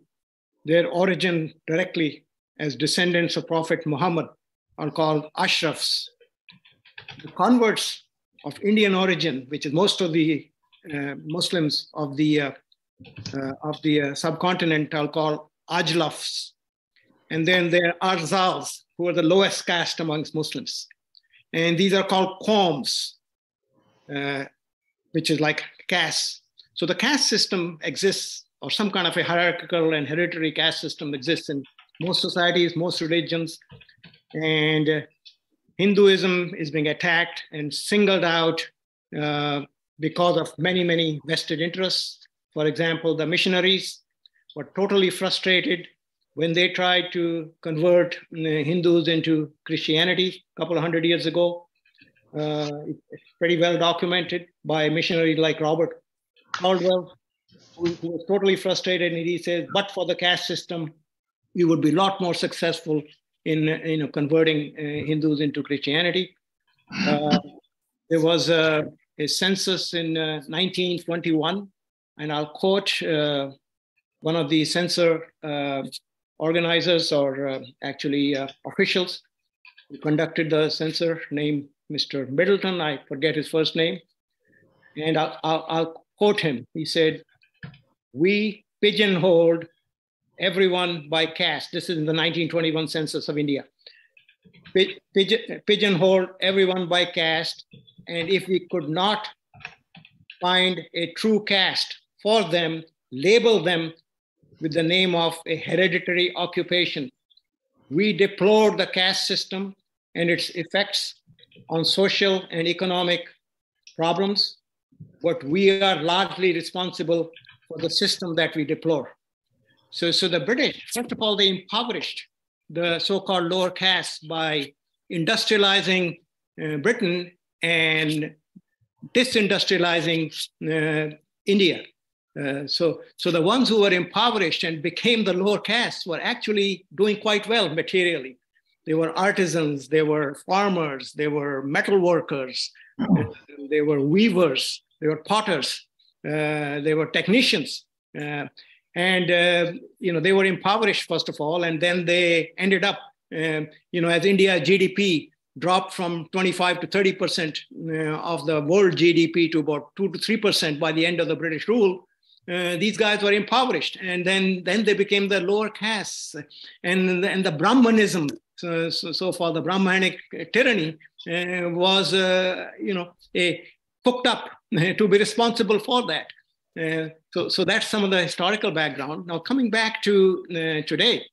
their origin directly as descendants of Prophet Muhammad are called Ashrafs. The converts of Indian origin, which is most of the Muslims of the subcontinent, are called Ajlafs. And then there are Arzals, who are the lowest caste amongst Muslims. And these are called Qawms, which is like caste. So the caste system exists, or some kind of a hierarchical and hereditary caste system exists in most societies, most religions. And Hinduism is being attacked and singled out because of many, many vested interests. For example, the missionaries were totally frustrated when they tried to convert Hindus into Christianity a couple of hundred years ago. It's pretty well documented by a missionary like Robert Caldwell, who was totally frustrated, and he says, but for the caste system, we would be a lot more successful in converting Hindus into Christianity. There was a census in 1921, and I'll quote one of the census organizers, or actually officials who conducted the census, named Mr. Middleton. I forget his first name. And I'll quote him. He said, "We pigeonholed everyone by caste." This is in the 1921 census of India. Pigeonholed everyone by caste. And if we could not find a true caste for them, label them with the name of a hereditary occupation. We deplored the caste system and its effects on social and economic problems, but we are largely responsible for the system that we deplore. So the British, first of all, they impoverished the so-called lower caste by industrializing Britain and disindustrializing India. So the ones who were impoverished and became the lower caste were actually doing quite well materially. They were artisans, they were farmers, they were metal workers, they were weavers, they were potters, they were technicians. They were impoverished, first of all, and then they ended up, as India GDP dropped from 25 to 30% of the world GDP to about 2 to 3% by the end of the British rule. These guys were impoverished, and then they became the lower castes, and the Brahmanism. So far, the Brahmanic tyranny was, cooked up to be responsible for that. So that's some of the historical background. Now, coming back to today,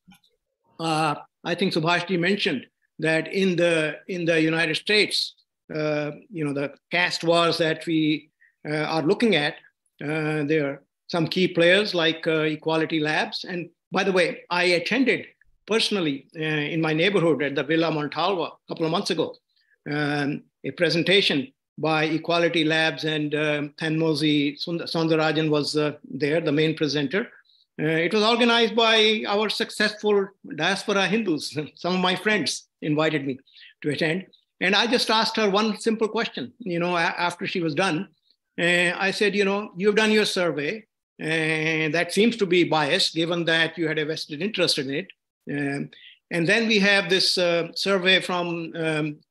I think Subhashji mentioned that in the United States, the caste wars that we are looking at, there are some key players like Equality Labs. And by the way, I attended personally in my neighborhood at the Villa Montalva a couple of months ago, a presentation by Equality Labs, and Thanmozi Soundarajan was there, the main presenter. It was organized by our successful diaspora Hindus. Some of my friends invited me to attend. And I just asked her one simple question, after she was done. I said, you've done your survey, and that seems to be biased given that you had a vested interest in it. And then we have this survey from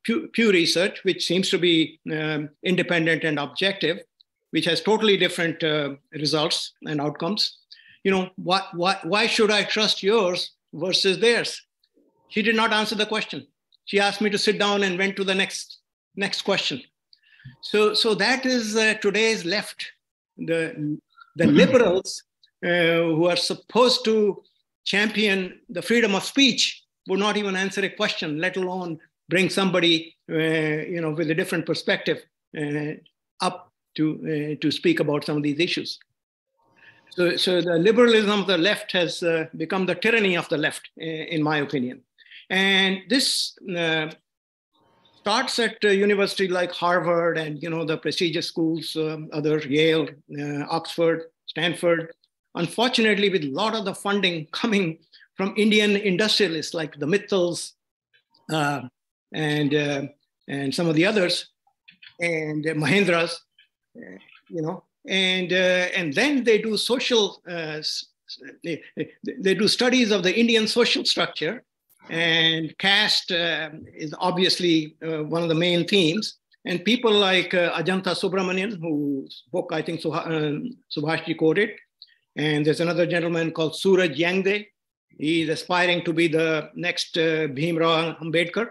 Pew Research, which seems to be independent and objective, which has totally different results and outcomes. Why should I trust yours versus theirs? She did not answer the question. She asked me to sit down and went to the next question. So that is today's left. The liberals who are supposed to champion the freedom of speech would not even answer a question, let alone bring somebody with a different perspective up to speak about some of these issues. So the liberalism of the left has become the tyranny of the left, in my opinion. And this starts at a university like Harvard and the prestigious schools, other Yale, Oxford, Stanford. Unfortunately, with a lot of the funding coming from Indian industrialists like the Mittals and some of the others, and Mahindras, and then they do social, they do studies of the Indian social structure, and caste is obviously one of the main themes. And people like Ajanta Subramanian, whose book I think Subhashji quoted, and there's another gentleman called Suraj Yangde. He's aspiring to be the next Bhimrao Ambedkar.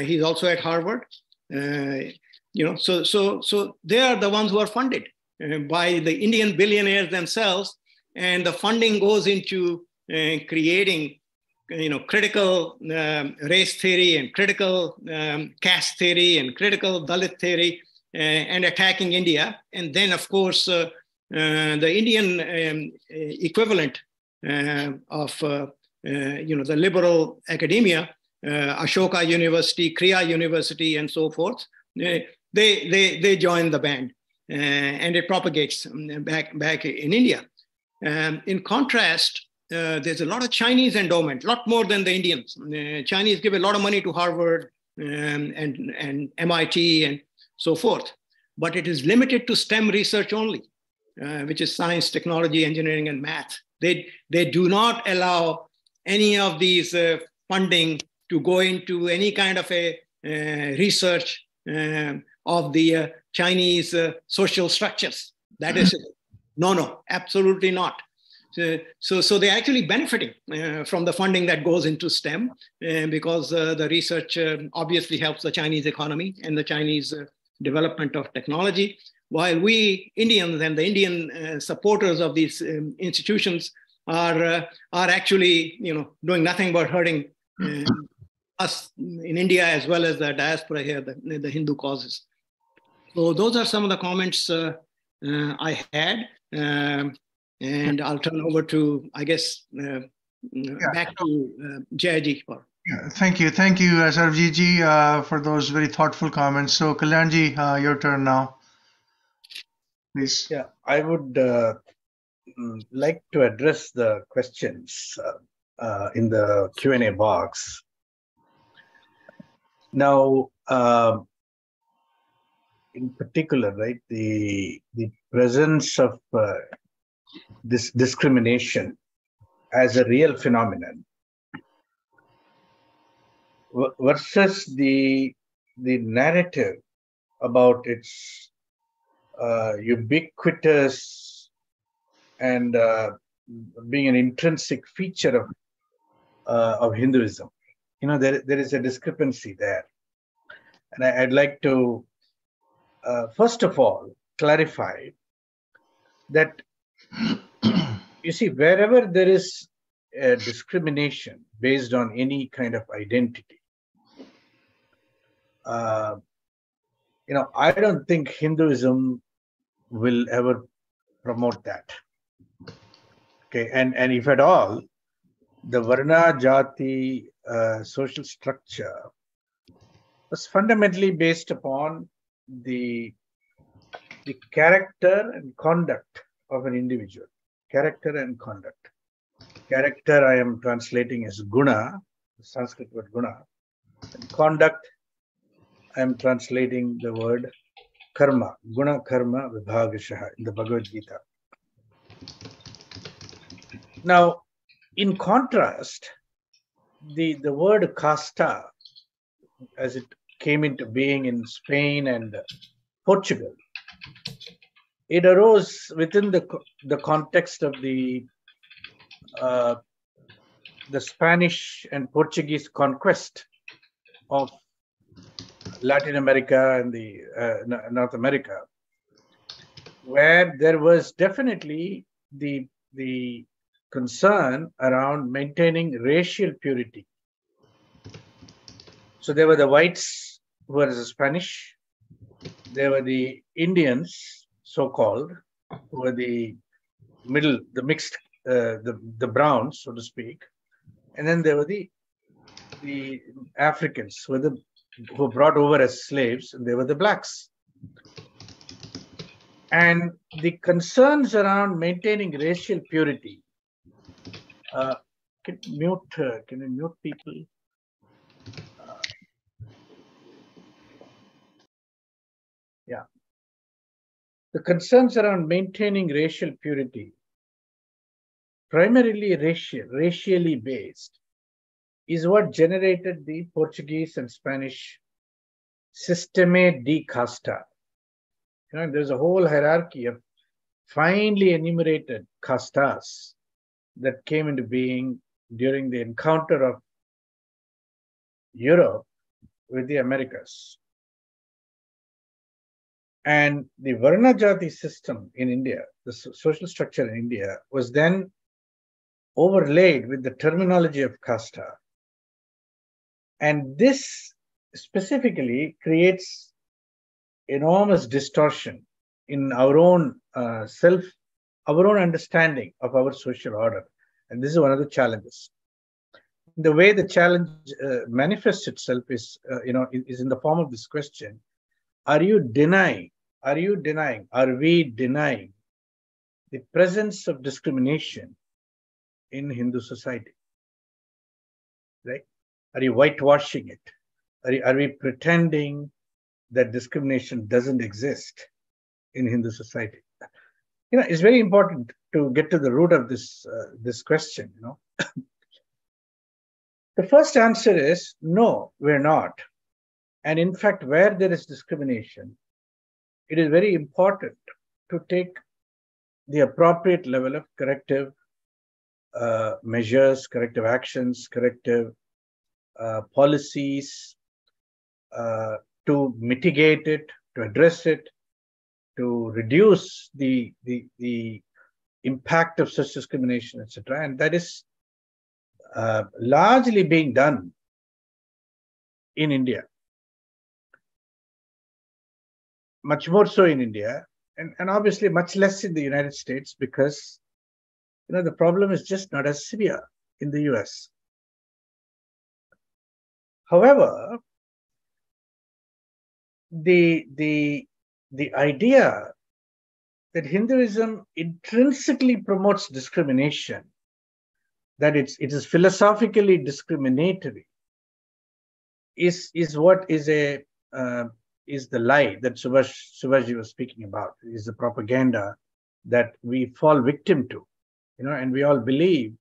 He's also at Harvard. So they are the ones who are funded by the Indian billionaires themselves, and the funding goes into creating, critical race theory and critical caste theory and critical Dalit theory and attacking India. And then, of course, the Indian equivalent of the liberal academia, Ashoka University, Kriya University, and so forth, they join the band, and it propagates back in India. In contrast, there's a lot of Chinese endowment, a lot more than the Indians. Chinese give a lot of money to Harvard and MIT and so forth, but it is limited to STEM research only, which is science, technology, engineering, and math. They do not allow any of these funding to go into any kind of a research of the Chinese social structures. That is, no, absolutely not. So they're actually benefiting from the funding that goes into STEM because the research obviously helps the Chinese economy and the Chinese development of technology, while we Indians and the Indian supporters of these institutions are actually doing nothing but hurting us in India as well as the diaspora here, the Hindu causes. So those are some of the comments I had. And I'll turn over to, I guess, back to Jayji. Yeah, thank you, Sarabjit, for those very thoughtful comments. So Kalyanji, your turn now, please. Yeah, I would like to address the questions in the Q&A box. Now, in particular, right, the presence of this discrimination as a real phenomenon versus the narrative about its ubiquitous and being an intrinsic feature of Hinduism. There is a discrepancy there. And I'd like to, first of all, clarify that, you see, wherever there is a discrimination, based on any kind of identity. I don't think Hinduism will ever promote that. Okay, and if at all, the Varna Jati social structure was fundamentally based upon the character and conduct of an individual. Character and conduct. Character I am translating as guna, the Sanskrit word guna. And conduct I am translating the word karma, guna karma vibhagashaha in the Bhagavad Gita. Now, in contrast, the word casta, as it came into being in Spain and Portugal, it arose within the context of the Spanish and Portuguese conquest of Latin America and the North America, where there was definitely the concern around maintaining racial purity. So there were the whites who were the Spanish, there were the Indians, so-called, who were the mixed, the browns, so to speak, and then there were the Africans who were brought over as slaves, and they were the blacks. And the concerns around maintaining racial purity. Can you mute people? Yeah. The concerns around maintaining racial purity, primarily racially based, is what generated the Portuguese and Spanish Sistema de Casta. There's a whole hierarchy of finely enumerated castas that came into being during the encounter of Europe with the Americas. And the Varna Jati system in India, the social structure in India, was then overlaid with the terminology of casta. And this specifically creates enormous distortion in our own our own understanding of our social order. And this is one of the challenges. The way the challenge manifests itself is in the form of this question: are we denying the presence of discrimination in Hindu society? Right? Are you whitewashing it? Are we pretending that discrimination doesn't exist in Hindu society? It's very important to get to the root of this question. The first answer is no, we're not. And in fact, where there is discrimination, it is very important to take the appropriate level of corrective measures, corrective actions, corrective policies to mitigate it, to address it, to reduce the impact of such discrimination, etc. And that is largely being done in India. Much more so in India, and obviously much less in the United States, because the problem is just not as severe in the US. However, the idea that Hinduism intrinsically promotes discrimination, that it is philosophically discriminatory, is what is the lie that Subhashji was speaking about, is the propaganda that we fall victim to, and we all believe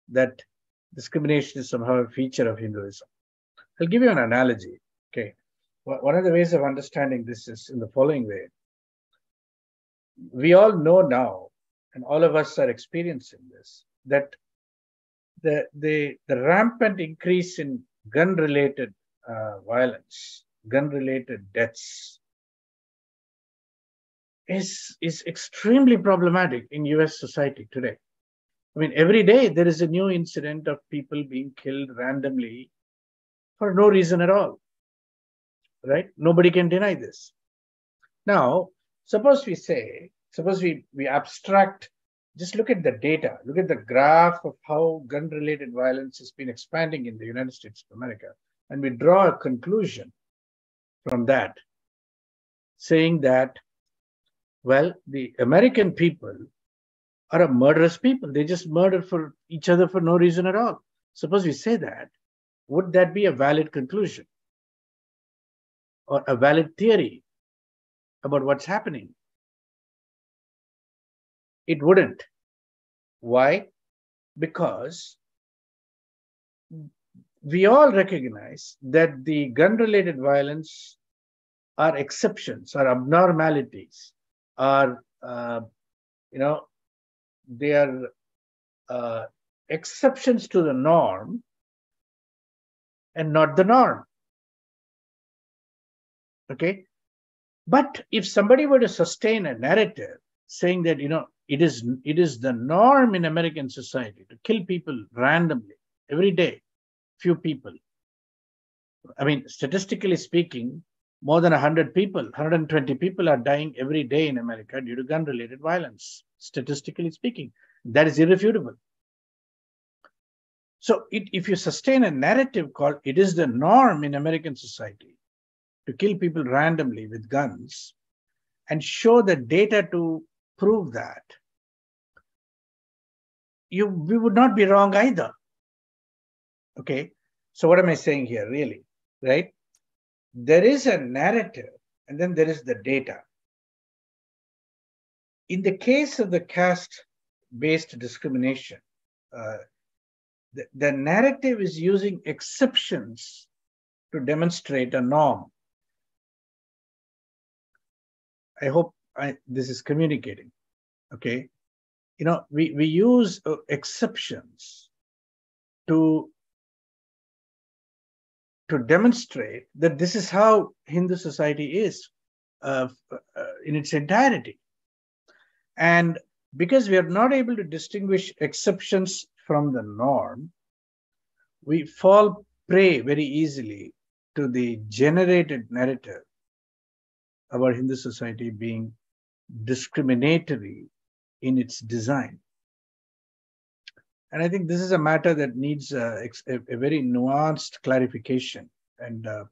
that discrimination is somehow a feature of Hinduism. I'll give you an analogy. Okay, one of the ways of understanding this is in the following way. We all know now, and all of us are experiencing this, that the rampant increase in gun-related violence, gun-related deaths, is extremely problematic in US society today. I mean, every day there is a new incident of people being killed randomly for no reason at all, right? Nobody can deny this. Now, suppose we abstract, just look at the data, look at the graph of how gun-related violence has been expanding in the United States of America, and we draw a conclusion from that, saying that, well, the American people are a murderous people. They just murder for each other for no reason at all. Suppose we say that, would that be a valid conclusion or a valid theory about what's happening? It wouldn't. Why? Because we all recognize that the gun-related violence are exceptions, are abnormalities, are they are exceptions to the norm and not the norm. Okay? But if somebody were to sustain a narrative saying that, it is the norm in American society to kill people randomly every day, few people. I mean, statistically speaking, more than 100 people, 120 people are dying every day in America due to gun-related violence, statistically speaking. That is irrefutable. So if you sustain a narrative called it is the norm in American society to kill people randomly with guns and show the data to prove that, we would not be wrong either. Okay, so what am I saying here really, right? There is a narrative and then there is the data. In the case of the caste-based discrimination, the narrative is using exceptions to demonstrate a norm. I hope this is communicating, okay? We use exceptions to demonstrate that this is how Hindu society is in its entirety. And because we are not able to distinguish exceptions from the norm, we fall prey very easily to the generated narrative about Hindu society being discriminatory in its design. And I think this is a matter that needs a very nuanced clarification and a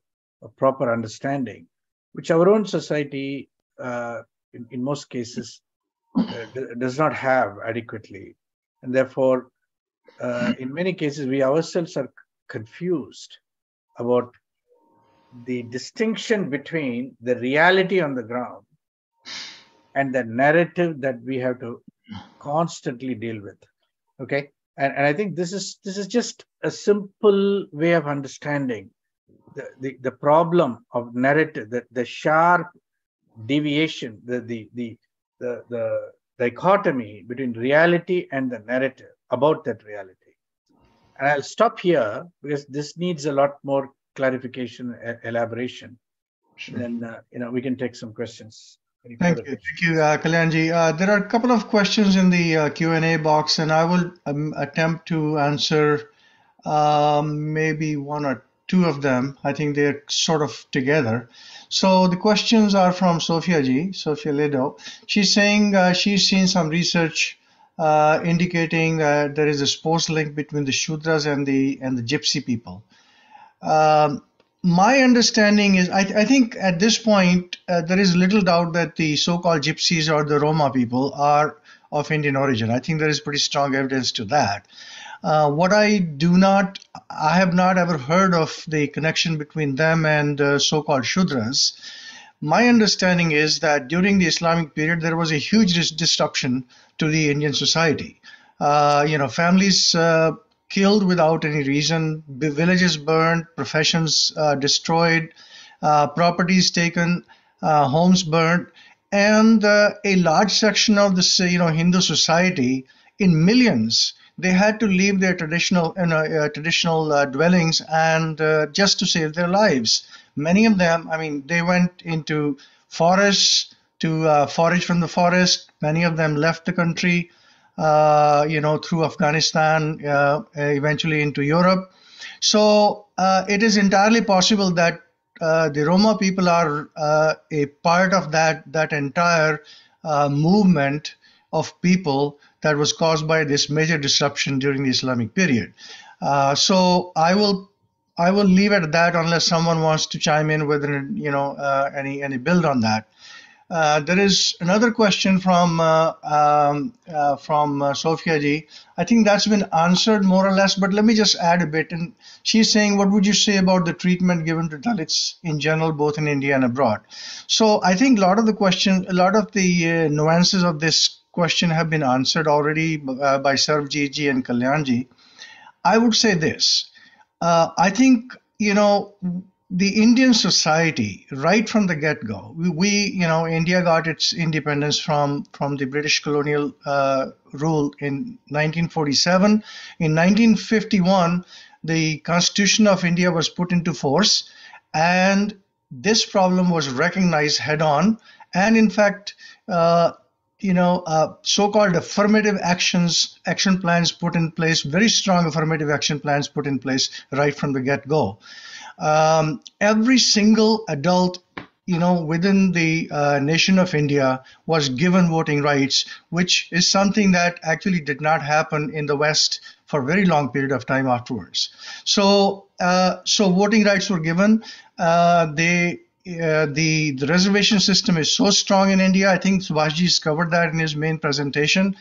proper understanding, which our own society, in most cases, does not have adequately. And therefore, in many cases, we ourselves are confused about the distinction between the reality on the ground and the narrative that we have to constantly deal with. Okay, and I think this is just a simple way of understanding the problem of narrative, the sharp deviation, the dichotomy between reality and the narrative about that reality. And I'll stop here because this needs a lot more clarification, elaboration. Sure. Then we can take some questions. Thank you, Kalyanji. There are a couple of questions in the Q&A box, and I will attempt to answer maybe one or two of them. I think they're sort of together. So the questions are from Sophia Ledo. She's saying she's seen some research indicating that there is a sports link between the Shudras and the Gypsy people. My understanding is, I think at this point, there is little doubt that the so-called Gypsies or the Roma people are of Indian origin. I think there is pretty strong evidence to that. What I have not ever heard of the connection between them and so-called Shudras. My understanding is that during the Islamic period, there was a huge disruption to the Indian society. Families killed without any reason, villages burned, professions destroyed, properties taken, homes burned, and a large section of this, Hindu society, in millions, they had to leave their traditional dwellings and just to save their lives. Many of them, they went into forests to forage from the forest. Many of them left the country. through Afghanistan, eventually into Europe. So it is entirely possible that the Roma people are a part of that entire movement of people that was caused by this major disruption during the Islamic period. So I will leave it at that unless someone wants to chime in with any build on that. There is another question from Sophia ji. I think that's been answered more or less, but let me just add a bit. And she's saying, what would you say about the treatment given to Dalits in general, both in India and abroad? So I think a lot of the nuances of this question have been answered already by Sarvjit ji and Kalyan ji. I would say this. I think, the Indian society, right from the get-go, India got its independence from the British colonial rule in 1947. In 1951, the Constitution of India was put into force, and this problem was recognized head-on. And in fact, so-called affirmative action plans put in place, very strong affirmative action plans put in place right from the get-go. Every single adult, within the nation of India was given voting rights, which is something that actually did not happen in the West for a very long period of time afterwards. So voting rights were given. The reservation system is so strong in India. I think Subhashji's covered that in his main presentation,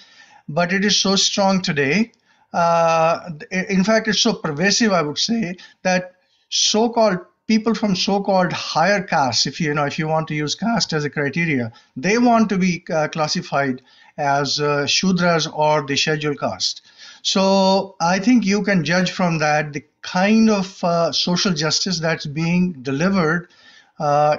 but it is so strong today. In fact, it's so pervasive, I would say, that so-called people from so-called higher castes, if you want to use caste as a criteria, they want to be classified as Shudras or the scheduled caste. So I think you can judge from that the kind of social justice that's being delivered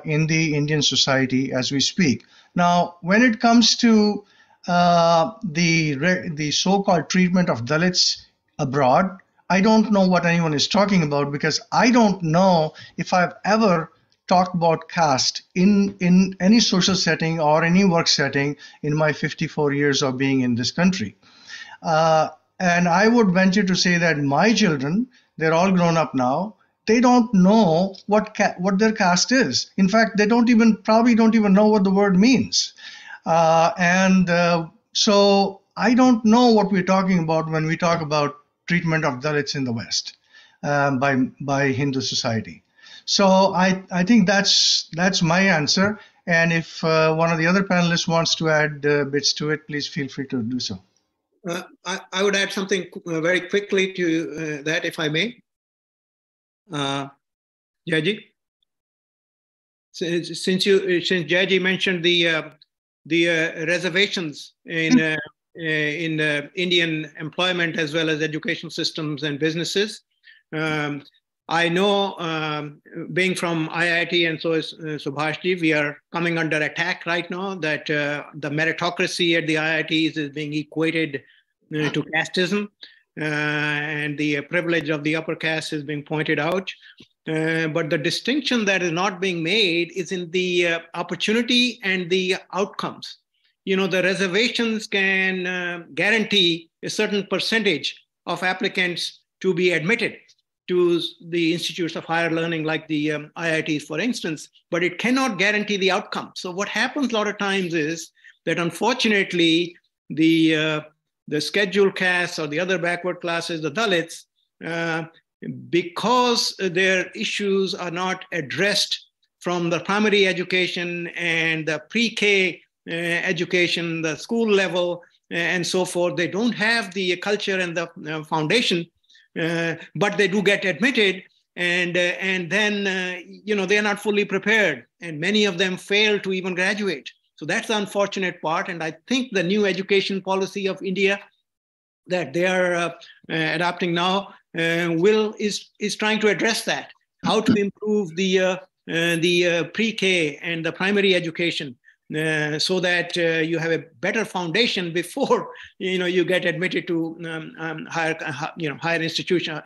in the Indian society as we speak. Now, when it comes to the so-called treatment of Dalits abroad, I don't know what anyone is talking about, because I don't know if I've ever talked about caste in any social setting or any work setting in my 54 years of being in this country. And I would venture to say that my children, they're all grown up now, they don't know what their caste is. In fact, they probably don't even know what the word means. So I don't know what we're talking about when we talk about treatment of Dalits in the West by Hindu society. So I think that's my answer. And if one of the other panelists wants to add bits to it, please feel free to do so. I would add something very quickly to that, if I may. Jayaji, since Jayaji mentioned the reservations in Indian employment as well as education systems and businesses, I know, being from IIT, and so is Subhashji, we are coming under attack right now that the meritocracy at the IITs is being equated to casteism, and the privilege of the upper caste is being pointed out. But the distinction that is not being made is in the opportunity and the outcomes. The reservations can guarantee a certain percentage of applicants to be admitted to the institutes of higher learning, like the IITs, for instance, but it cannot guarantee the outcome. So what happens a lot of times is that, unfortunately, the scheduled castes or the other backward classes, the Dalits, because their issues are not addressed from the primary education and the pre-K education, the school level, and so forth, they don't have the culture and the foundation, but they do get admitted, and then they are not fully prepared, and many of them fail to even graduate. So that's the unfortunate part, and I think the new education policy of India that they are adopting now is trying to address that, how to improve the pre-K and the primary education, so that you have a better foundation before you get admitted to higher institution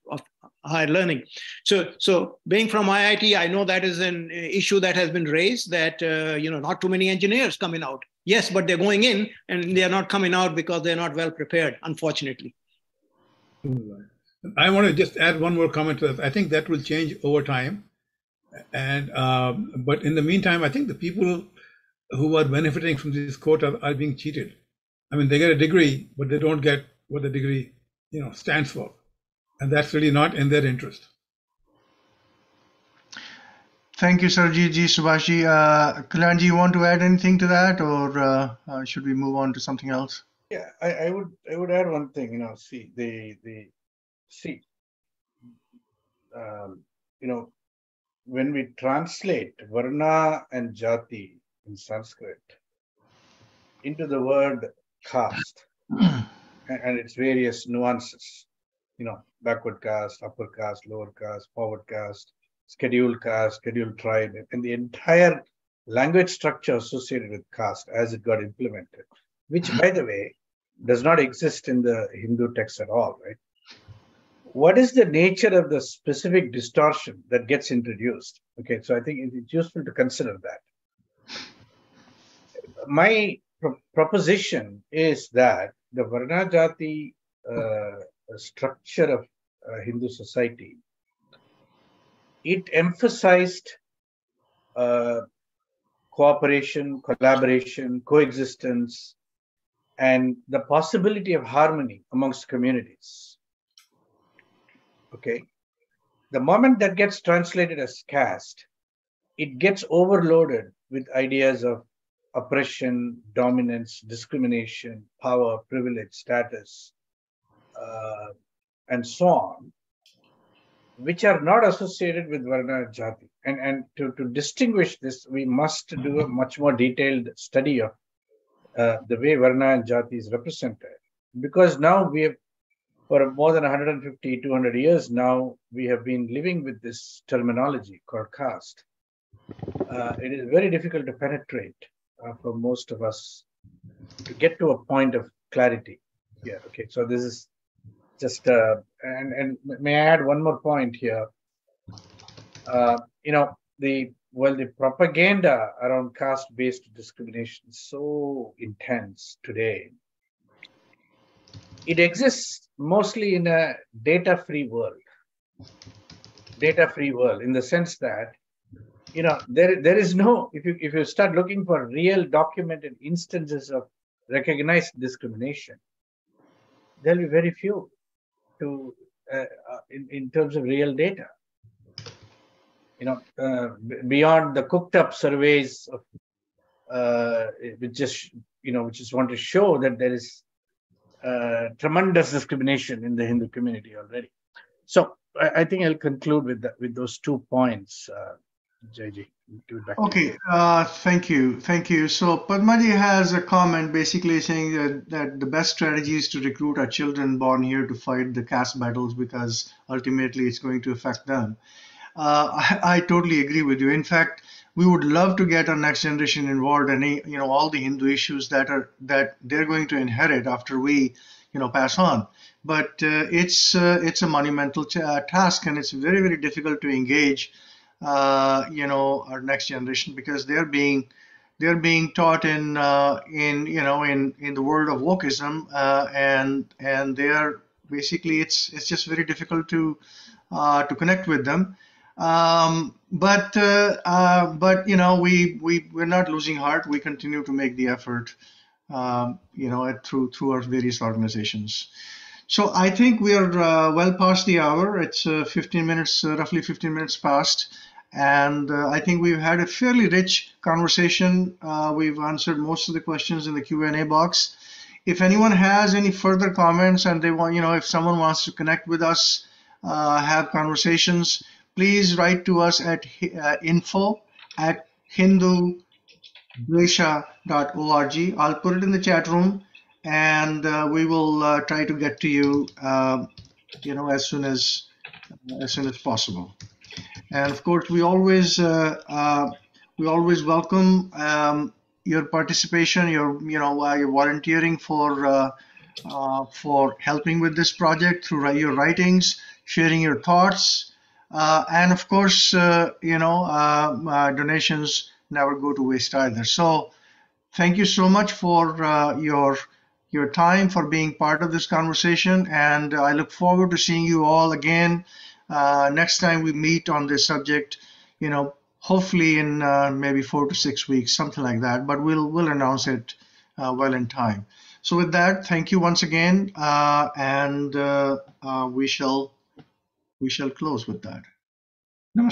of higher learning. So being from IIT, I know that is an issue that has been raised, that not too many engineers coming out. Yes, but they're going in and they're not coming out because they're not well prepared, unfortunately. I want to just add one more comment to that. I think that will change over time. And but in the meantime, I think the people who are benefiting from this quota are being cheated. I mean, they get a degree, but they don't get what the degree, stands for, and that's really not in their interest. Thank you, Sarjeet Ji, Subhashi. Kalyanji, you want to add anything to that, or should we move on to something else? Yeah, I would add one thing. When we translate Varna and Jati in Sanskrit into the word caste and its various nuances, backward caste, upper caste, lower caste, forward caste, scheduled tribe, and the entire language structure associated with caste as it got implemented, which, by the way, does not exist in the Hindu text at all, right? What is the nature of the specific distortion that gets introduced? Okay, so I think it's useful to consider that. My proposition is that the Varna Jati structure of Hindu society, it emphasized cooperation, collaboration, coexistence, and the possibility of harmony amongst communities. Okay, the moment that gets translated as caste, it gets overloaded with ideas of oppression, dominance, discrimination, power, privilege, status, and so on, which are not associated with Varna Jati. And to distinguish this, we must do a much more detailed study of the way Varna and Jati is represented. Because now we have, for more than 150, 200 years now, we have been living with this terminology called caste. It is very difficult to penetrate for most of us to get to a point of clarity here. Okay, so this is just, and may I add one more point here? The propaganda around caste-based discrimination is so intense today. It exists mostly in a data-free world. Data-free world in the sense that, there is no, if you start looking for real documented instances of recognized discrimination, there'll be very few in terms of real data. Beyond the cooked-up surveys of, which just want to show that there is tremendous discrimination in the Hindu community already. So I think I'll conclude with those 2 points, Jayji. Okay, thank you. So Padmaji has a comment basically saying that the best strategy is to recruit our children born here to fight the caste battles because ultimately it's going to affect them. I totally agree with you. In fact, we would love to get our next generation involved in all the Hindu issues that they're going to inherit after we pass on. But it's a monumental task, and it's very, very difficult to engage our next generation because they're being taught in the world of wokeism, and they're basically it's just very difficult to connect with them. But we're not losing heart. We continue to make the effort, through our various organizations. So I think we are well past the hour. It's 15 minutes, roughly 15 minutes past. And I think we've had a fairly rich conversation. We've answered most of the questions in the Q&A box. If anyone has any further comments and they want, if someone wants to connect with us, have conversations, please write to us at info@hindudvesha.org. I'll put it in the chat room, and we will try to get to you, as soon as possible. And of course, we always welcome your participation, your volunteering for helping with this project through your writings, sharing your thoughts, and of course, donations never go to waste either. So Thank you so much for your time, for being part of this conversation, and I look forward to seeing you all again next time we meet on this subject. Hopefully in maybe 4 to 6 weeks, something like that. But we'll announce it well in time. So with that, thank you once again, and we shall close with that.